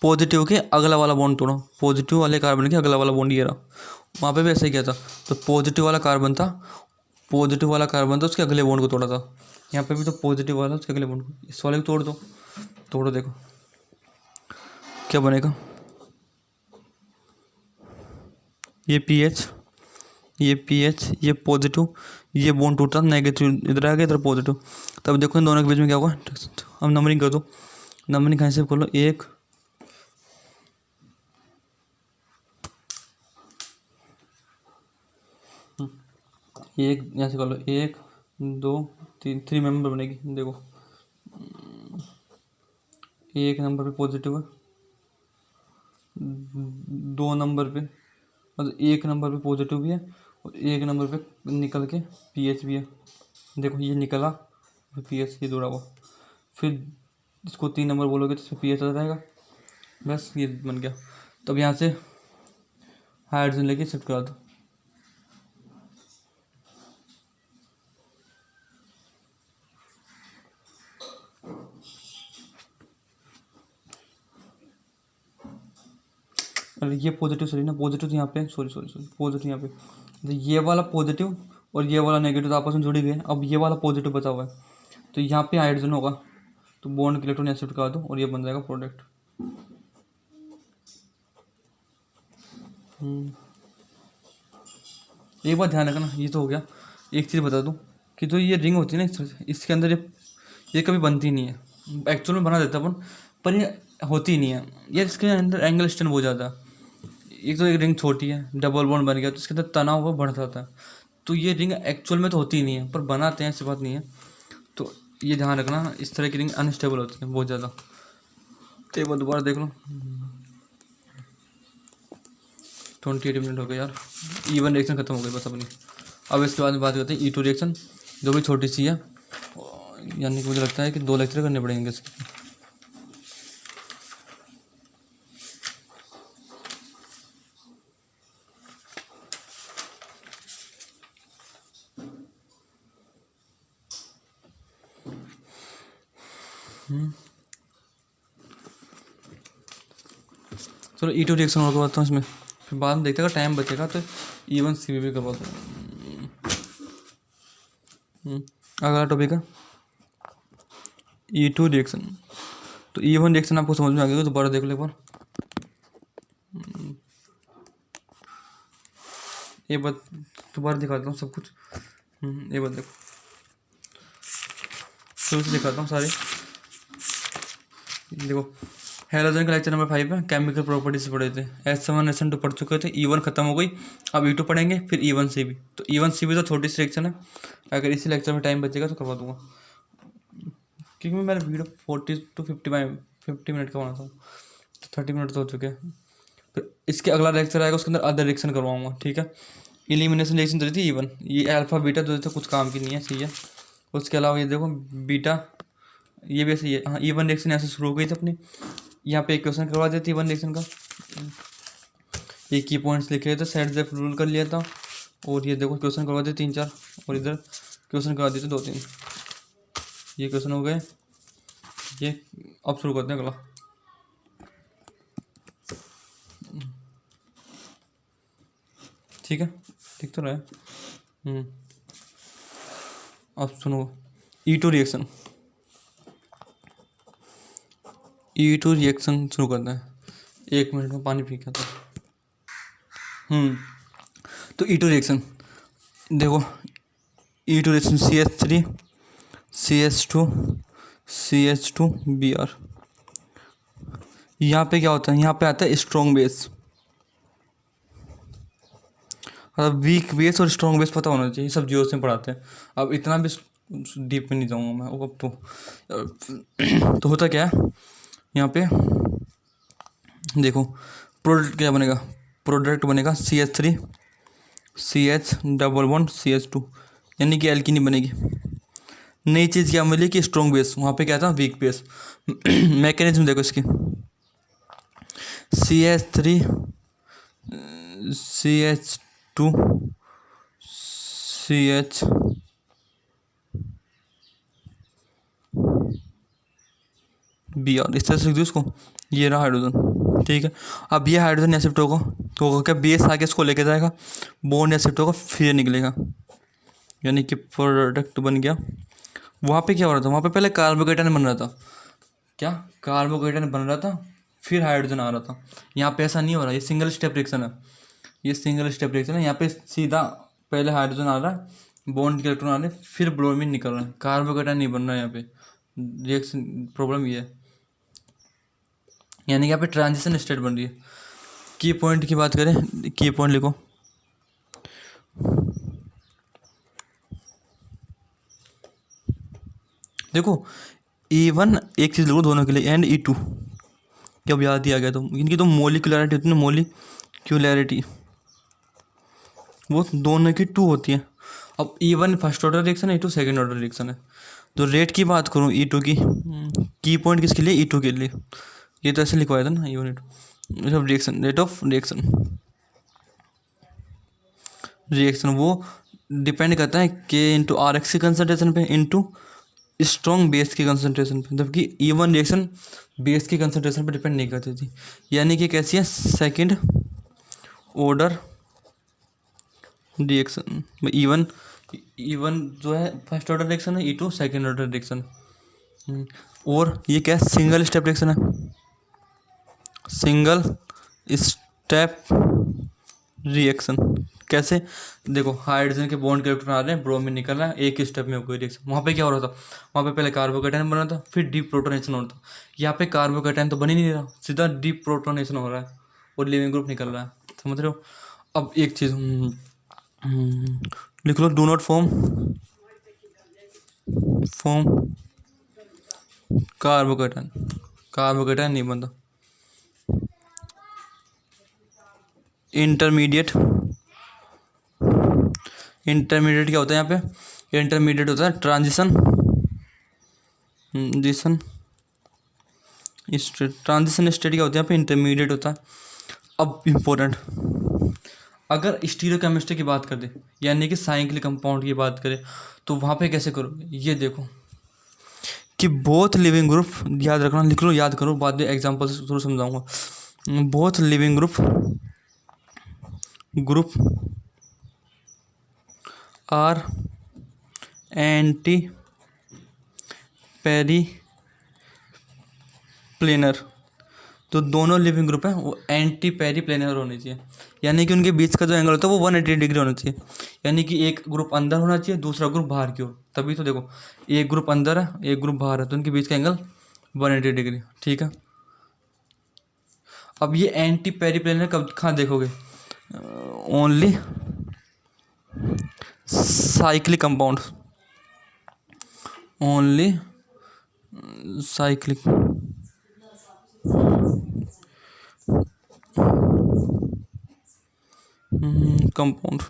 पॉजिटिव के अगला वाला बॉन्ड तोड़ो, पॉजिटिव वाले कार्बन के अगला वाला बॉन्ड ये रहा, वहाँ पे भी ऐसा ही किया था। तो पॉजिटिव वाला कार्बन था, पॉजिटिव वाला कार्बन था, उसके अगले बॉन्ड को तोड़ा था। यहाँ पे भी तो पॉजिटिव वाला उसके अगले बॉन्ड को, इस वाले को तोड़ दो, तोड़ो, देखो क्या बनेगा। ये पीएच, ये पीएच, ये पॉजिटिव, ये बॉन्ड टूटा, नेगेटिव इधर आ गया, इधर पॉजिटिव। तब देखो इन दोनों के बीच में क्या होगा। अब नंबरिंग कर दो, नंबरिंग कहाँ से कर लो, 1 यहाँ से कर लो, 1 2 3, 3 मेंबर बनेगी। देखो 1 नंबर पे पॉजिटिव है, 2 नंबर पे, मतलब 1 नंबर पे पॉजिटिव भी है और 1 नंबर पे निकल के पीएच भी है। देखो ये निकला, फिर पीएच ये जुड़ा हुआ, फिर इसको 3 नंबर बोलोगे तो इसमें पीएच आ जाएगा। बस ये बन गया। तब यहाँ से हाइड्रोजन लेके शिफ्ट करा दो। अरे ये पॉजिटिव सॉरी ना, पॉजिटिव यहाँ पे, सॉरी पॉजिटिव यहाँ पे, तो ये वाला पॉजिटिव और ये वाला नेगेटिव तो आपस में जुड़ी गए। अब ये वाला पॉजिटिव बचा हुआ है तो यहाँ पे हाइड्रोजन होगा, तो बॉन्ड के इलेक्ट्रॉन शिफ्ट करा दो और ये बन जाएगा प्रोडक्ट। एक बात ध्यान रखना, ये तो हो गया। एक चीज़ बता दूँ कि जो ये रिंग होती है ना, इसके अंदर ये कभी बनती नहीं है। एक्चुअल में बना देता अपन, पर ये होती नहीं है। ये इसके अंदर एंगल स्ट्रेन बहुत ज़्यादा है। एक तो एक रिंग छोटी है, डबल बॉन्ड बन गया तो इसके अंदर तनाव वो बढ़ जाता है। तो ये रिंग एक्चुअल में तो होती नहीं है, पर बनाते हैं, ऐसी बात नहीं है। तो ये ध्यान रखना, इस तरह की रिंग अनस्टेबल होती है बहुत ज़्यादा। तो एक बार दोबारा देख लो, 28 मिनट हो गए यार। E1 रिएक्शन खत्म हो गई बस अपनी। अब इसके बाद में बात करते हैं E2 रिएक्शन, जो भी छोटी सी है, यानी कि मुझे लगता है कि 2 लेक्चर करने पड़ेंगे इसके। चलो E2 रिएक्शन और करवाता हूँ इसमें, फिर बाद में देखते हैं टाइम बचेगा तो E1 CB भी करवाता हूँ। अगला टॉपिक है E2 रिएक्शन। तो E1 रिएक्शन आपको समझ में आ गया, दोबारा देख लो एक बार। एक बार दोबारा दिखाता हूँ सब कुछ। एक बार देखो, शुरू से दिखाता हूँ सारे। देखो हैलोजन का लेक्चर नंबर 5 है, केमिकल प्रॉपर्टीज पढ़े थे, S1 S2 पढ़ चुके थे, E1 खत्म हो गई। अब E2 पढ़ेंगे, फिर E1 CB। तो E1 CB तो छोटी सी रिएक्शन है, अगर इसी लेक्चर में टाइम बचेगा तो करवा दूंगा, क्योंकि मैंने वीडियो 40 to 50 मिनट का बनाता हूँ, तो 30 मिनट तो हो चुके हैं। फिर इसके अगला लेक्चर आएगा, उसके अंदर अदर रिएक्शन करवाऊंगा, ठीक है। एलिमिनेशन रिएक्शन चली थी E1, ये अल्फा बीटा जो थे कुछ काम की नहीं है, सही है। उसके अलावा ये देखो बीटा, ये भी ऐसे ही है। हाँ, E1 रिएक्शन ऐसे शुरू हो गई थी अपनी। यहाँ पे एक क्वेश्चन करवा देती E1 रिएक्शन का, ये की पॉइंट्स लिखे थे, सेट द रूल कर लिया था। और ये देखो क्वेश्चन करवा देते 3-4, और इधर क्वेश्चन करवा देते 2-3। ये क्वेश्चन हो गए, ये अब शुरू करते हैं अगला। ठीक है, ठीक तो रहा है। अब सुनो, E2 रिएक्शन, E2 रिएक्शन शुरू करते हैं। 1 मिनट में पानी पी के आता हूँ। तो E2 रिएक्शन देखो, E2 reaction CH3 CH2 CH2 Br। यहाँ पे क्या होता है, यहाँ पे आता है स्ट्रॉन्ग बेस, मतलब वीक बेस और स्ट्रॉन्ग बेस पता होना चाहिए, सब जियो से पढ़ाते हैं। अब इतना भी डीप में नहीं जाऊँगा मैं अब तो होता क्या है यहाँ पे, देखो प्रोडक्ट क्या बनेगा, प्रोडक्ट बनेगा CH3 CH double bond CH2, यानी कि एल्कीनी बनेगी। नई चीज़ क्या मिली कि स्ट्रॉन्ग बेस, वहाँ पे क्या था वीक बेस। मैकेनिज्म देखो इसकी, CH3 CH2 CH Br, इस तरह से लिख दो इसको, ये रहा हाइड्रोजन। ठीक है, अब ये हाइड्रोजन या शिफ्ट होगा तो होगा क्या, बेस आगे इसको लेके जाएगा, बॉन्ड या शिफ्ट होगा, फिर निकलेगा, यानी कि प्रोडक्ट बन गया। वहाँ पे क्या हो रहा था, वहाँ पे पहले कार्बोकेटन बन रहा था, क्या कार्बोकेटन बन रहा था, फिर हाइड्रोजन आ रहा था। यहाँ पे ऐसा नहीं हो रहा, ये सिंगल स्टेप रिएक्शन है, ये सिंगल स्टेप रिएक्शन है। यहाँ पे सीधा पहले हाइड्रोजन आ रहा है, बॉन्ड के इलेक्ट्रॉन आ रहे हैं, फिर ब्रोमीन निकल रहा है, कार्बोकेटन नहीं बन रहा है यहाँ पे। रिएक्शन प्रॉब्लम ये है, यानी कि यहाँ पे ट्रांजिशन स्टेट बन रही है। की पॉइंट की बात करें, की पॉइंट लिखो, देखो E1 एक चीज़ लिखो दोनों के लिए, एंड E2, क्या अब याद ही आ गया, तो इनकी तो मोलिकुलरिटी होती है ना, मोलिक्यूलरिटी, वो दोनों की 2 होती है। अब E1 फर्स्ट ऑर्डर रिएक्शन है, E2 सेकेंड ऑर्डर रिएक्शन है। तो रेट की बात करूँ E2 की पॉइंट किसके लिए, E2 के लिए, ये तो ऐसे लिखवाया था ना, E1 rate of reaction, rate of reaction वो डिपेंड करता है K/RX की कंसनट्रेशन पे इंटू स्ट्रॉन्ग बेस की कंसनट्रेशन पे, जबकि E1 रिएक्शन बेस की कंसनट्रेशन पे डिपेंड नहीं करती थी, यानी कि कैसी है, सेकंड ऑर्डर रिएक्शन। E1 जो है फर्स्ट ऑर्डर रिएक्शन है, E2 सेकंड ऑर्डर रिएक्शन। और ये क्या है, सिंगल स्टेप रिएक्शन है, सिंगल स्टेप रिएक्शन। कैसे, देखो हाइड्रोजन के बॉन्ड के इलेक्ट्रॉन आ रहे हैं, ब्रोमीन निकल रहा है, एक स्टेप में हो गई रिएक्शन। वहाँ पे क्या हो रहा था, वहाँ पे पहले कार्बोकेटायन बन रहा था, फिर डीप प्रोटोनेशन हो रहा था। यहाँ पे कार्बोकेटायन तो बन ही नहीं रहा, सीधा डीप प्रोटोनेशन हो रहा है और लिविंग ग्रुप निकल रहा है, समझ रहे हो। अब एक चीज़ लिख लो, do not form carbocation, carbocation नहीं बनता। इंटरमीडिएट क्या होता है यहाँ पे, इंटरमीडिएट होता है ट्रांजिशन ट्रांजिशन स्टेट क्या होता है यहाँ पे, इंटरमीडिएट होता है। अब इम्पोर्टेंट, अगर स्टीरियोकेमिस्ट्री की बात कर दे, यानी कि साइक्लिक कंपाउंड की बात करें, तो वहाँ पे कैसे करोगे, ये देखो कि बोथ लिविंग ग्रुप, याद रखना, लिख लो, याद करो, बाद में एग्जाम्पल से थोड़ा समझाऊंगा। Both leaving group are antiperiplanar, तो दोनों लिविंग ग्रुप है वो एंटी पेरी प्लेनर होने चाहिए, यानी कि उनके बीच का जो एंगल होता है वो 180 डिग्री होना चाहिए, यानी कि एक ग्रुप अंदर होना चाहिए, दूसरा ग्रुप बाहर की ओर, तभी तो देखो एक ग्रुप अंदर है, एक ग्रुप बाहर है, तो उनके बीच का एंगल 180 डिग्री। ठीक है, अब ये एंटी पेरी प्लेनर कब कहाँ देखोगे, only cyclic compound, only cyclic compound,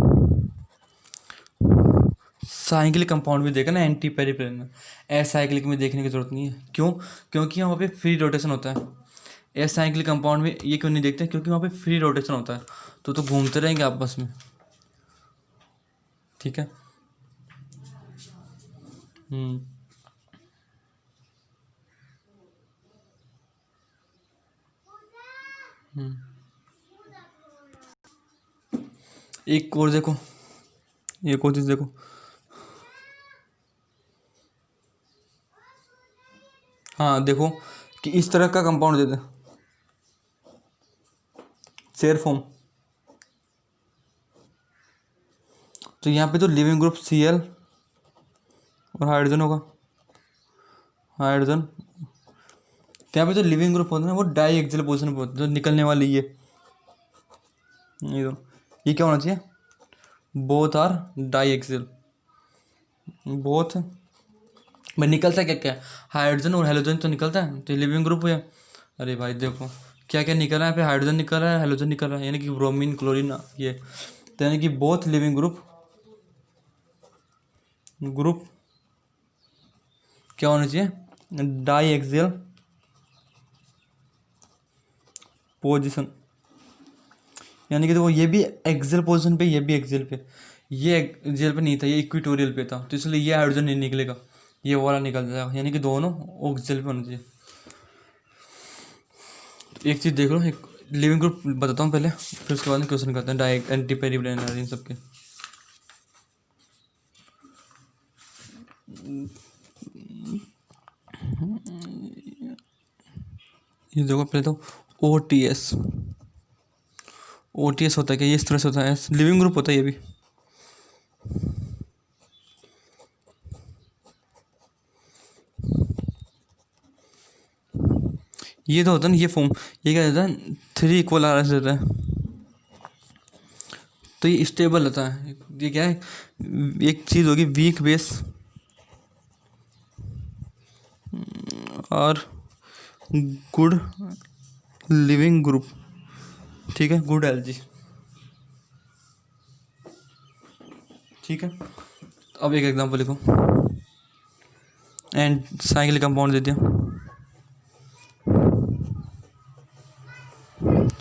cyclic compound भी देखा ना एंटी पेरी प्लेनर, एसाइक्लिक में देखने की जरूरत नहीं है, क्यों, क्योंकि वहाँ पे फ्री रोटेशन होता है। एसाइक्लिक कंपाउंड में ये क्यों नहीं देखते, क्योंकि वहाँ पे फ्री रोटेशन होता है, तो घूमते रहेंगे आपस में। ठीक है, एक और देखो, एक और चीज़ देखो, हाँ देखो कि इस तरह का कंपाउंड दे दे, शेयर फॉर्म, तो यहाँ पे तो लिविंग ग्रुप Cl और हाइड्रोजन होगा, हाइड्रोजन। तो यहाँ पे जो लिविंग ग्रुप होता है ना वो डाई एक्सियल पोजिशन पे होता है, जो निकलने वाली ये तो ये क्या होना चाहिए, both are diaxial, both. भाई निकलता क्या क्या, हाइड्रोजन और हेलोजन तो निकलता है, तो लिविंग ग्रुप है। अरे भाई देखो क्या क्या निकल रहा है, यहाँ पे हाइड्रोजन निकल रहा है, हेलोजन निकल रहा है, यानी कि ब्रोमीन क्लोरीन ये, तो यानी कि बोथ लिविंग ग्रुप क्या होना चाहिए, डाई एक्सियल पोजिशन, यानी कि देखो ये भी एक्सियल पोजीशन पे, ये भी एक्सियल पे, ये एक्सियल पे नहीं था, ये इक्वेटोरियल पे था, तो इसलिए ये हाइड्रोजन नहीं निकलेगा, ये वाला निकल जाएगा, यानी कि दोनों एक्सियल पे होना चाहिए। तो एक चीज़ देख लो, एक लिविंग ग्रुप बताता हूँ पहले, फिर उसके बाद में क्वेश्चन करते हैं डायरेक्ट एंटी पेरिप्लेनर इन सबके। ये देखो पहले तो OTS, OTS होता है क्या, ये इस तरह से होता है, लिविंग ग्रुप होता है ये भी, ये तो होता है ना ये फॉर्म, ये क्या देता है 3 इक्वल RS देता है, तो ये स्टेबल होता है। ये क्या है, एक चीज़ होगी वीक बेस और गुड लिविंग ग्रुप, ठीक है, गुड एलजी, ठीक है। तो अब एक एग्जांपल लिखो, एंड साइक्लिक कंपाउंड दे दिया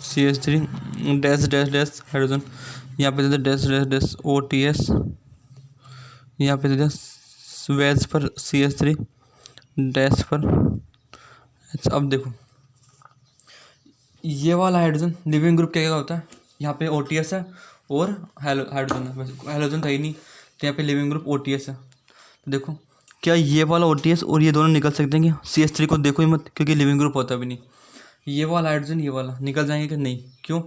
CH3 dash dash dash hydrogen, यहाँ पे दे दिया डैश डैश डैश OTS, यहाँ पे दे दिया वेज पर CH3 डैश पर। अच्छा अब देखो ये वाला हाइड्रोजन लिविंग ग्रुप क्या क्या होता है, यहाँ पे OTS है और हाइड्रोजन है, वैसे हाइड्रोजन था ही नहीं, तो यहाँ पे लिविंग ग्रुप OTS है। तो देखो क्या ये वाला OTS और ये दोनों निकल सकते हैं क्या, CH3 को देखो ही मत, क्योंकि लिविंग ग्रुप होता भी नहीं, ये वाला हाइड्रोजन ये वाला निकल जाएंगे कि नहीं, क्यों,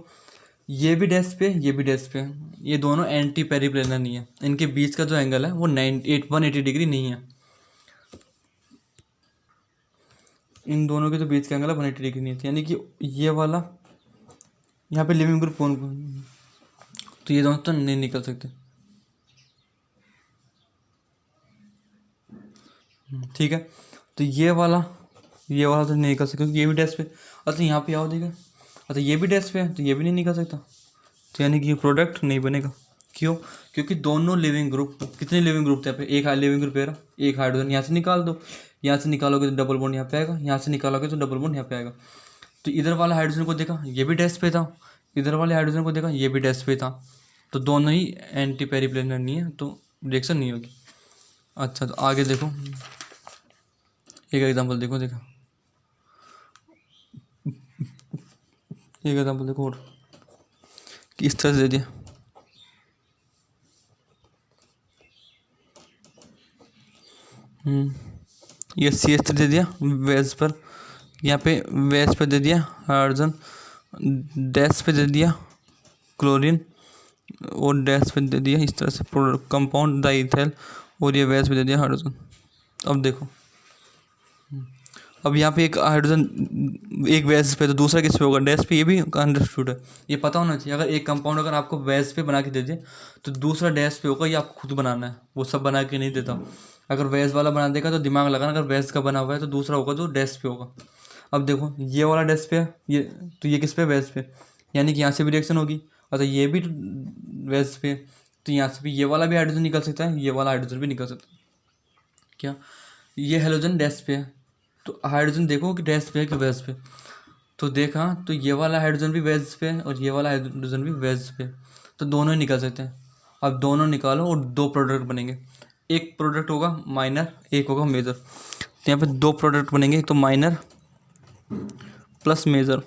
ये भी डैश पे ये भी डैश पे, ये दोनों एंटी पेरिप्लेनर नहीं है, इनके बीच का जो एंगल है वो 180 डिग्री नहीं है, इन दोनों के जो बीच का एंगल है 180 डिग्री नहीं है, यानी कि ये वाला यहाँ पे लिविंग ग्रुप कौन कौन, तो ये दोनों तो नहीं निकल सकते, ठीक है। तो ये वाला तो नहीं निकल सकता क्योंकि ये भी डैश पे, अच्छा यहाँ पे आओ देखा, अच्छा ये भी डैश पे है तो ये भी नहीं निकल सकता, तो यानी कि प्रोडक्ट नहीं बनेगा, क्यों, क्योंकि दोनों लिविंग ग्रुप, कितने लिविंग ग्रुप थे यहाँ पे, एक लिविंग ग्रुप है, एक हाइड्रोजन यहाँ से निकाल दो, यहाँ से निकालोगे तो डबल बॉन्ड यहाँ पे आएगा, यहाँ से निकालोगे तो डबल बॉन्ड यहाँ पे आएगा, तो इधर वाला हाइड्रोजन को देखा ये भी डैश पे था, इधर वाले हाइड्रोजन को देखा ये भी डैश पे था, तो दोनों ही एंटी पेरिप्लेनर नहीं है, तो रिएक्शन नहीं होगी। अच्छा तो आगे देखो, एक एग्जांपल देखो, एक एग्जांपल देखो और किस तरह से दे दिया, ये CH3 दे दिया वेज पर, यहाँ पे वेज पे दे दिया हाइड्रोजन, डैश पे दे दिया क्लोरीन और डैश पे दे दिया इस तरह से कंपाउंड डाइथाइल, और ये वेज पे दे दिया हाइड्रोजन। अब देखो अब यहाँ पे एक हाइड्रोजन एक वेज पे तो दूसरा किस पे होगा, डैश पे, ये भी अंडरस्टूड है, ये पता होना चाहिए, अगर एक कंपाउंड अगर आपको वेज पे बना के दे दे तो दूसरा डैश पे होगा, ये आपको खुद बनाना है, वो सब बना के नहीं देता, अगर वेज वाला बना देगा तो दिमाग लगाना, अगर वेज का बना हुआ है तो दूसरा होगा जो डैश पे होगा। अब देखो ये वाला डैश पे है, ये तो ये किस पे, वेज पे, यानी कि यहाँ से भी रिएक्शन होगी, और तो ये भी वेज पे, तो यहाँ से भी ये वाला भी हाइड्रोजन निकल सकता है, ये वाला हाइड्रोजन भी निकल सकता है, क्या, ये हेलोजन डैश पे है, तो हाइड्रोजन देखो कि डैश पे है कि वेज पे, तो देखा तो ये वाला हाइड्रोजन भी वेज पे है और ये वाला हाइड्रोजन भी वेज पे, तो दोनों ही निकल सकते हैं। अब दोनों निकालो और 2 प्रोडक्ट बनेंगे, एक प्रोडक्ट होगा माइनर, एक होगा मेजर, तो यहाँ पे 2 प्रोडक्ट बनेंगे, एक तो माइनर प्लस मेजर,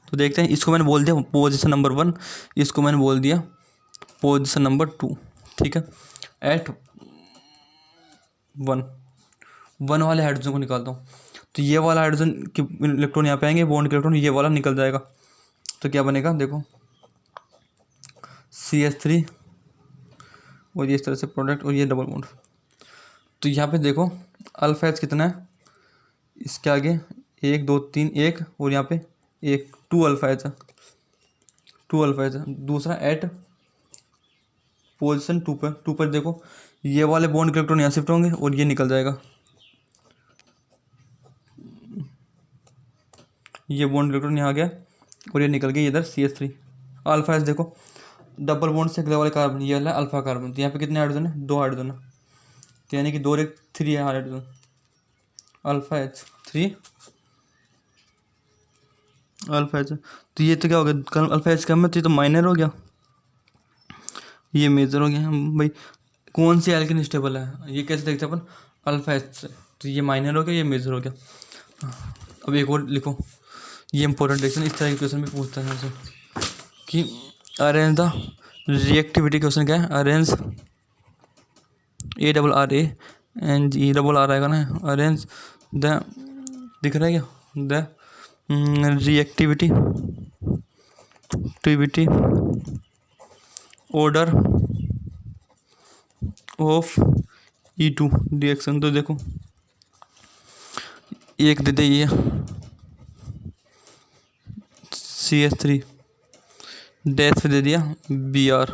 तो देखते हैं, इसको मैंने बोल दिया पोजीशन नंबर 1, इसको मैंने बोल दिया पोजीशन नंबर 2, ठीक है। एट 1 वाले हाइड्रोजन को निकालता हूँ, तो ये वाला हाइड्रोजन के इलेक्ट्रॉन यहाँ पे आएंगे, बॉन्ड के इलेक्ट्रॉन ये वाला निकल जाएगा। तो क्या बनेगा देखो, CH3 और ये इस तरह से प्रोडक्ट और ये डबल बॉन्ड। तो यहाँ पे देखो अल्फा एच कितना है, इसके आगे 1 2 3 1 और यहाँ पे 1 2 अल्फा एच है, 2 अल्फा एच है। दूसरा एट पोजीशन 2 पर देखो ये वाले बॉन्ड के इलेक्ट्रॉन यहाँ शिफ्ट होंगे और ये निकल जाएगा, ये बॉन्ड इलेक्ट्रॉन यहाँ आ गया और ये निकल गया इधर CH3। अल्फा एच देखो डबल बॉन्ड से अगले वाले कार्बन, ये वाला अल्फा कार्बन। तो यहाँ पे कितने हाइड्रोजन है, 2 हाइड्रोजन है, तो यानी कि 2 और 1 3 है hydrogen. Alpha H 3 alpha H, तो ये तो क्या हो गया, अल्फा एच कम है तो ये तो माइनर हो गया, ये मेजर हो गया। भाई कौन सी एल्केन स्टेबल है, ये कैसे देखते हैं अपन, अल्फा एच से, तो ये माइनर हो गया, ये मेजर हो गया। अब एक और लिखो, ये इंपॉर्टेंट क्वेश्चन, इस तरह के क्वेश्चन भी पूछता है हमसे कि अरेंज द रिएक्टिविटी। क्वेश्चन क्या है, अरेंज ARRANGE आएगा ना, अरेंज द, दिख रहा है क्या, the reactivity order of E2 reaction. तो देखो एक दे दे ये CH3 डैश पे दे दिया Br,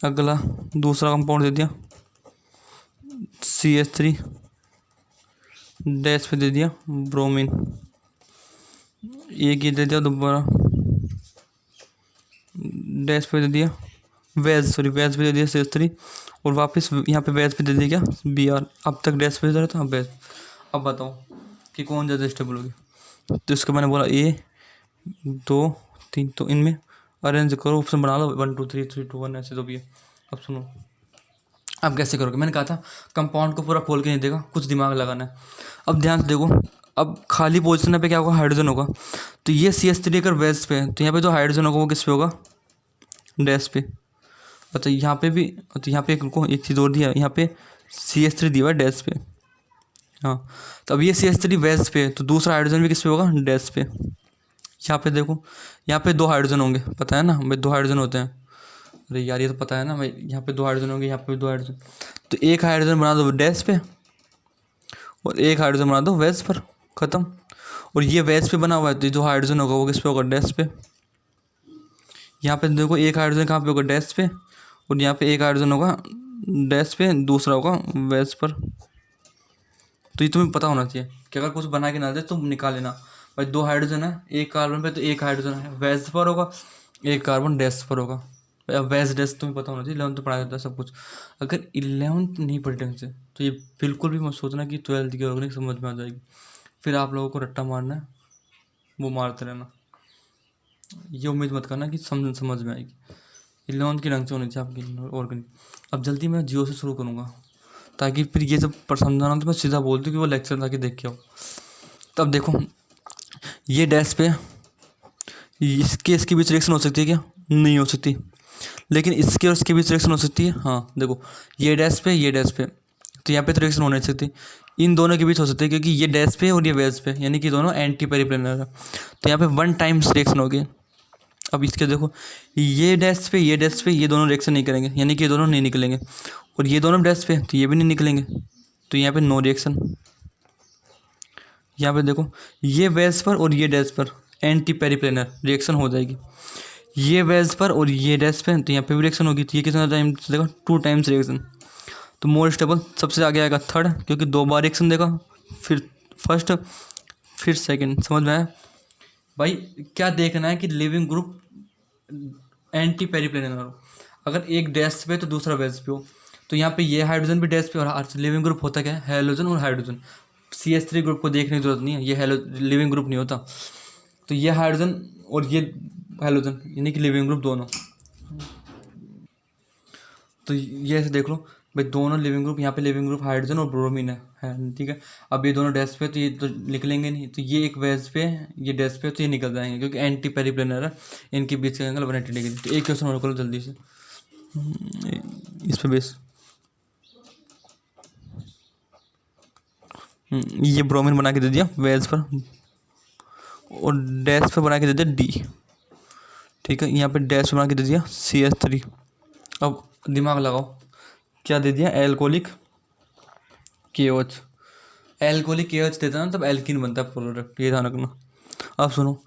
अगला दूसरा कंपाउंड दे दिया CH3 डैश पे दे दिया ब्रोमीन, एक ही दे दिया दोबारा डैश पे दे दिया वेज पे दे दिया CH3 और वापस यहाँ पे वेज पे दे दिया क्या Br। अब तक डैश पे दे रहा था, अब वेज। अब बताओ कि कौन ज़्यादा स्टेबल होगी, तो इसको मैंने बोला 1 2 3, तो इनमें अरेंज करो, ऑप्शन बना लो 1 2 3 3 2 1 ऐसे जो भी है। अब सुनो, अब कैसे करोगे, मैंने कहा था कंपाउंड को पूरा खोल के नहीं देगा, कुछ दिमाग लगाना है। अब ध्यान से देखो, अब खाली पोजीशन पे क्या होगा, हाइड्रोजन होगा, तो ये CH3 अगर वेज पे है तो यहाँ पे जो हाइड्रोजन होगा वो किस पे होगा, डैश पे। अच्छा यहाँ पे भी, तो यहाँ पे एक चीज़ और दिया, यहाँ पे CH3 दिया हुआ है डैश पे, हाँ। तो अब ये CH3 वेज पे, तो दूसरा हाइड्रोजन भी किस पे होगा, डैश पे। यहाँ पे देखो, यहाँ पे 2 हाइड्रोजन होंगे, पता है ना भाई 2 हाइड्रोजन होते हैं, अरे यार ये तो पता है ना भाई, यहाँ पे 2 हाइड्रोजन होंगे, यहाँ पे भी 2 हाइड्रोजन, तो एक हाइड्रोजन बना दो डैश पे और एक हाइड्रोजन बना दो वेज पर, ख़त्म। और ये वेज पे बना हुआ है, तो जो हाइड्रोजन होगा वो किस पे होगा, डैश पे। यहाँ पे देखो एक हाइड्रोजन कहाँ पे होगा, डैश पे, और यहाँ पे एक हाइड्रोजन होगा डैश पे, दूसरा होगा वेज पर। तो ये तुम्हें पता होना चाहिए कि अगर कुछ बना के ना दे तो निकाल लेना भाई, 2 हाइड्रोजन है एक कार्बन पे, तो एक हाइड्रोजन है वेज पर होगा, एक कार्बन डैश पर होगा। वेज डैश तुम्हें पता होना चाहिए, 11th तो पढ़ाया जाता है सब कुछ। अगर 11th नहीं पढ़ी ढंग से तो ये बिल्कुल भी मत सोचना कि 12th की ऑर्गेनिक समझ में आ जाएगी, फिर आप लोगों को रट्टा मारना है, वो मारते रहना, ये उम्मीद मत करना कि समझ में आएगी। 11th की ढंग से होनी चाहिए आपकी ऑर्गेनिक। अब जल्दी मैं जियो से शुरू करूँगा, ताकि फिर ये सब समझाना तो मैं सीधा बोल दूँ कि वो लेक्चर ताकि देख के आओ। तब देखो ये डैश पे, इसके बीच रिएक्शन हो सकती है क्या, नहीं हो सकती, लेकिन इसके और इसके बीच रिएक्शन हो सकती है, हाँ। देखो ये डैश पे ये डैश पे, तो यहाँ पे तो रिएक्शन होनी सकती, इन दोनों के बीच हो सकती है, क्योंकि ये डैश पे और ये वेज पे, यानी कि दोनों एंटी पेरिप्लेनर है, तो यहाँ पे 1 टाइम्स रिएक्शन होगी। अब इसके देखो ये डैश पे ये दोनों रिएक्शन नहीं करेंगे, यानी कि ये दोनों नहीं निकलेंगे, और ये दोनों डैश पे तो ये भी नहीं निकलेंगे, तो यहाँ पे नो रिएक्शन। यहाँ पे देखो ये वेज पर और ये डैश पर एंटी पेरिप्लेनर रिएक्शन हो जाएगी, ये वेज पर और ये डैश पे, तो यहाँ पे भी रिएक्शन होगी, तो ये कितना टाइम देगा, 2 टाइम्स रिएक्शन। तो मोर स्टेबल सबसे आगे आएगा 3rd, क्योंकि 2 बार रिएक्शन देगा, फिर फर्स्ट फिर सेकंड। समझ में आया भाई, क्या देखना है कि लिविंग ग्रुप एंटी पेरिप्लेनर हो, अगर एक डैश पे तो दूसरा वेज पे हो, तो यहाँ पे ये हाइड्रोजन भी डैश पे, और लिविंग ग्रुप होता क्या है, हेलोजन और हाइड्रोजन। CH3 ग्रुप को देखने की जरूरत नहीं है, ये लिविंग ग्रुप नहीं होता, तो ये हाइड्रोजन और ये हेलोजन यानी कि लिविंग ग्रुप दोनों। तो ये ऐसे देख लो भाई दोनों लिविंग ग्रुप, यहाँ पे लिविंग ग्रुप हाइड्रोजन और ब्रोमीन है, ठीक है। अब ये दोनों डैश पे, तो ये तो निकलेंगे नहीं, तो ये एक वेज पे, ये डैश पे, तो ये निकल जाएंगे क्योंकि एंटी पेरिप्लेनर है, इनके बीच का एंगल 180 डिग्री। तो एक क्वेश्चन और करो जल्दी से इस पे बेस। ये ब्रोमीन बना के दे दिया वेज पर, और डैश पे बना के दे दिया डी, ठीक है। यहाँ पे डैश पे बना के दे दिया CH3। अब दिमाग लगाओ, क्या दे दिया, एल्कोहलिक KOH। एल्कोहलिक KOH देता ना तब एल्कीन बनता है प्रोडक्ट, ये ध्यान रखना। अब सुनो,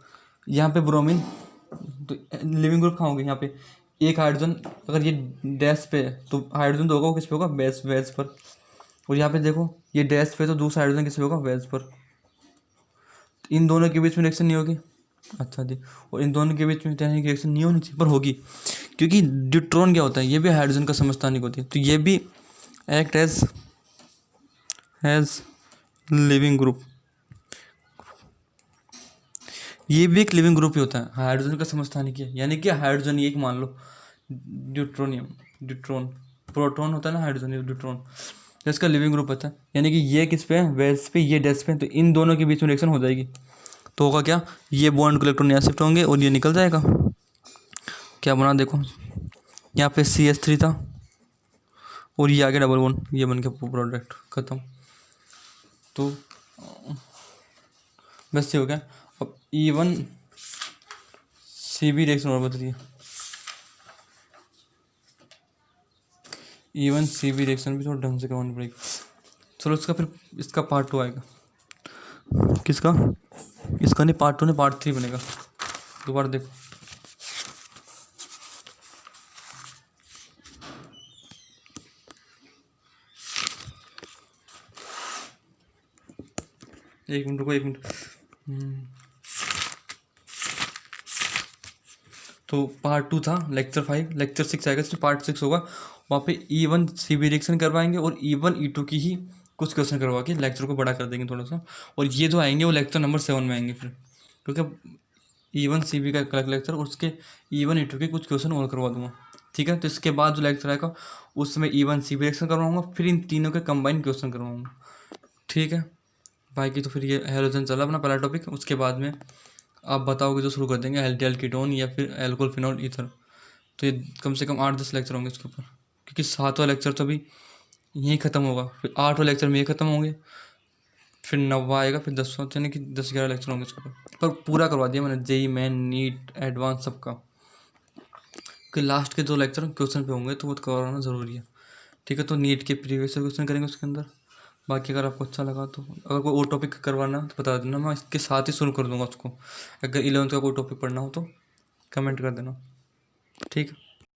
यहाँ पे ब्रोमीन, तो लिविंग ग्रुप कहाँ होंगे, यहाँ पे एक हाइड्रोजन, अगर ये डैश पे है तो हाइड्रोजन तो होगा, वो किस पे होगा, बेस वेज पर। और यहाँ पे देखो ये डैश पे, तो दूसरा हाइड्रोजन किस पे होगा, वेज पर। इन दोनों के बीच में रिएक्शन नहीं होगी, अच्छा जी। और इन दोनों के बीच में रिएक्शन नहीं होनी चाहिए, पर होगी, क्योंकि ड्यूट्रॉन क्या होता है, ये भी हाइड्रोजन का समस्थानिक होती है, तो ये भी एक्ट एज लिविंग ग्रुप, ये भी एक लिविंग ग्रुप ही होता है, हाइड्रोजन का समस्थानिक है। यानी कि हाइड्रोजन एक मान लो, ड्यूट्रॉन, प्रोटॉन होता है ना हाइड्रोजन, ये ड्यूट्रॉन, इसका लिविंग ग्रुप होता है। यानी कि ये किस पे है, वेज पे, ये डैश पे, तो इन दोनों के बीच में रिएक्शन हो जाएगी, तो होगा क्या, ये बॉन्ड को इलेक्ट्रॉन यहाँ शिफ्ट होंगे और ये निकल जाएगा। क्या बना देखो, यहाँ पे CH3 था और ये आगे डबल बॉन्ड, ये बन के प्रोडक्ट खत्म। तो बस ये हो गया। अब E1CB रिएक्शन और बता दिए, E1CB रिएक्शन भी थोड़ा ढंग से करवानी पड़ेगी। चलो इसका फिर इसका पार्ट 2 आएगा, किसका, इसका नहीं, पार्ट 2 नहीं, पार्ट 3 बनेगा, दोबारा देखो। एक मिनट रुको, एक मिनट। तो पार्ट 2 था, लेक्चर 5, लेक्चर 6 आएगा, इसमें पार्ट 6 होगा। वहाँ पे E1CB रिएक्शन करवाएंगे और E1 E2 की ही कुछ क्वेश्चन करवा के लेक्चर को बड़ा कर देंगे थोड़ा सा। और ये जो आएंगे वो लेक्चर नंबर 7 में आएंगे फिर, क्योंकि E1CB का लेक्चर, उसके E1 E2 के कुछ क्वेश्चन और करवा दूंगा, ठीक है। तो इसके बाद जो लेक्चर आएगा उसमें E1CB रिएक्शन करवाऊंगा, फिर इन तीनों के कंबाइन क्वेश्चन करवाऊंगा, ठीक है। बाकी तो फिर ये हैलोजन चला अपना पहला टॉपिक, उसके बाद में आप बताओगे तो शुरू कर देंगे एल्डिहाइड कीटोन या फिर एल्कोहल फिनॉल ईथर। तो ये कम से कम 8-10 लेक्चर होंगे इसके ऊपर, क्योंकि 7वां लेक्चर तो अभी यहीं ख़त्म होगा, फिर 8वां लेक्चर में ये ख़त्म होंगे, फिर 9वां आएगा, फिर 10वां, यानी कि 10-11 लेक्चर होंगे इसके ऊपर। पर पूरा करवा दिया मैंने, JEE मेन, नीट, एडवांस सबका, कि लास्ट के 2 लेक्चर क्वेश्चन पे होंगे तो वो करवाना ज़रूरी है, ठीक है। तो नीट के प्रीवियस क्वेश्चन करेंगे उसके अंदर। बाकी अगर आपको अच्छा लगा तो अगर कोई और टॉपिक करवाना तो बता देना, मैं इसके साथ ही शुरू कर दूंगा उसको। अगर 11th का कोई टॉपिक पढ़ना हो तो कमेंट कर देना, ठीक है।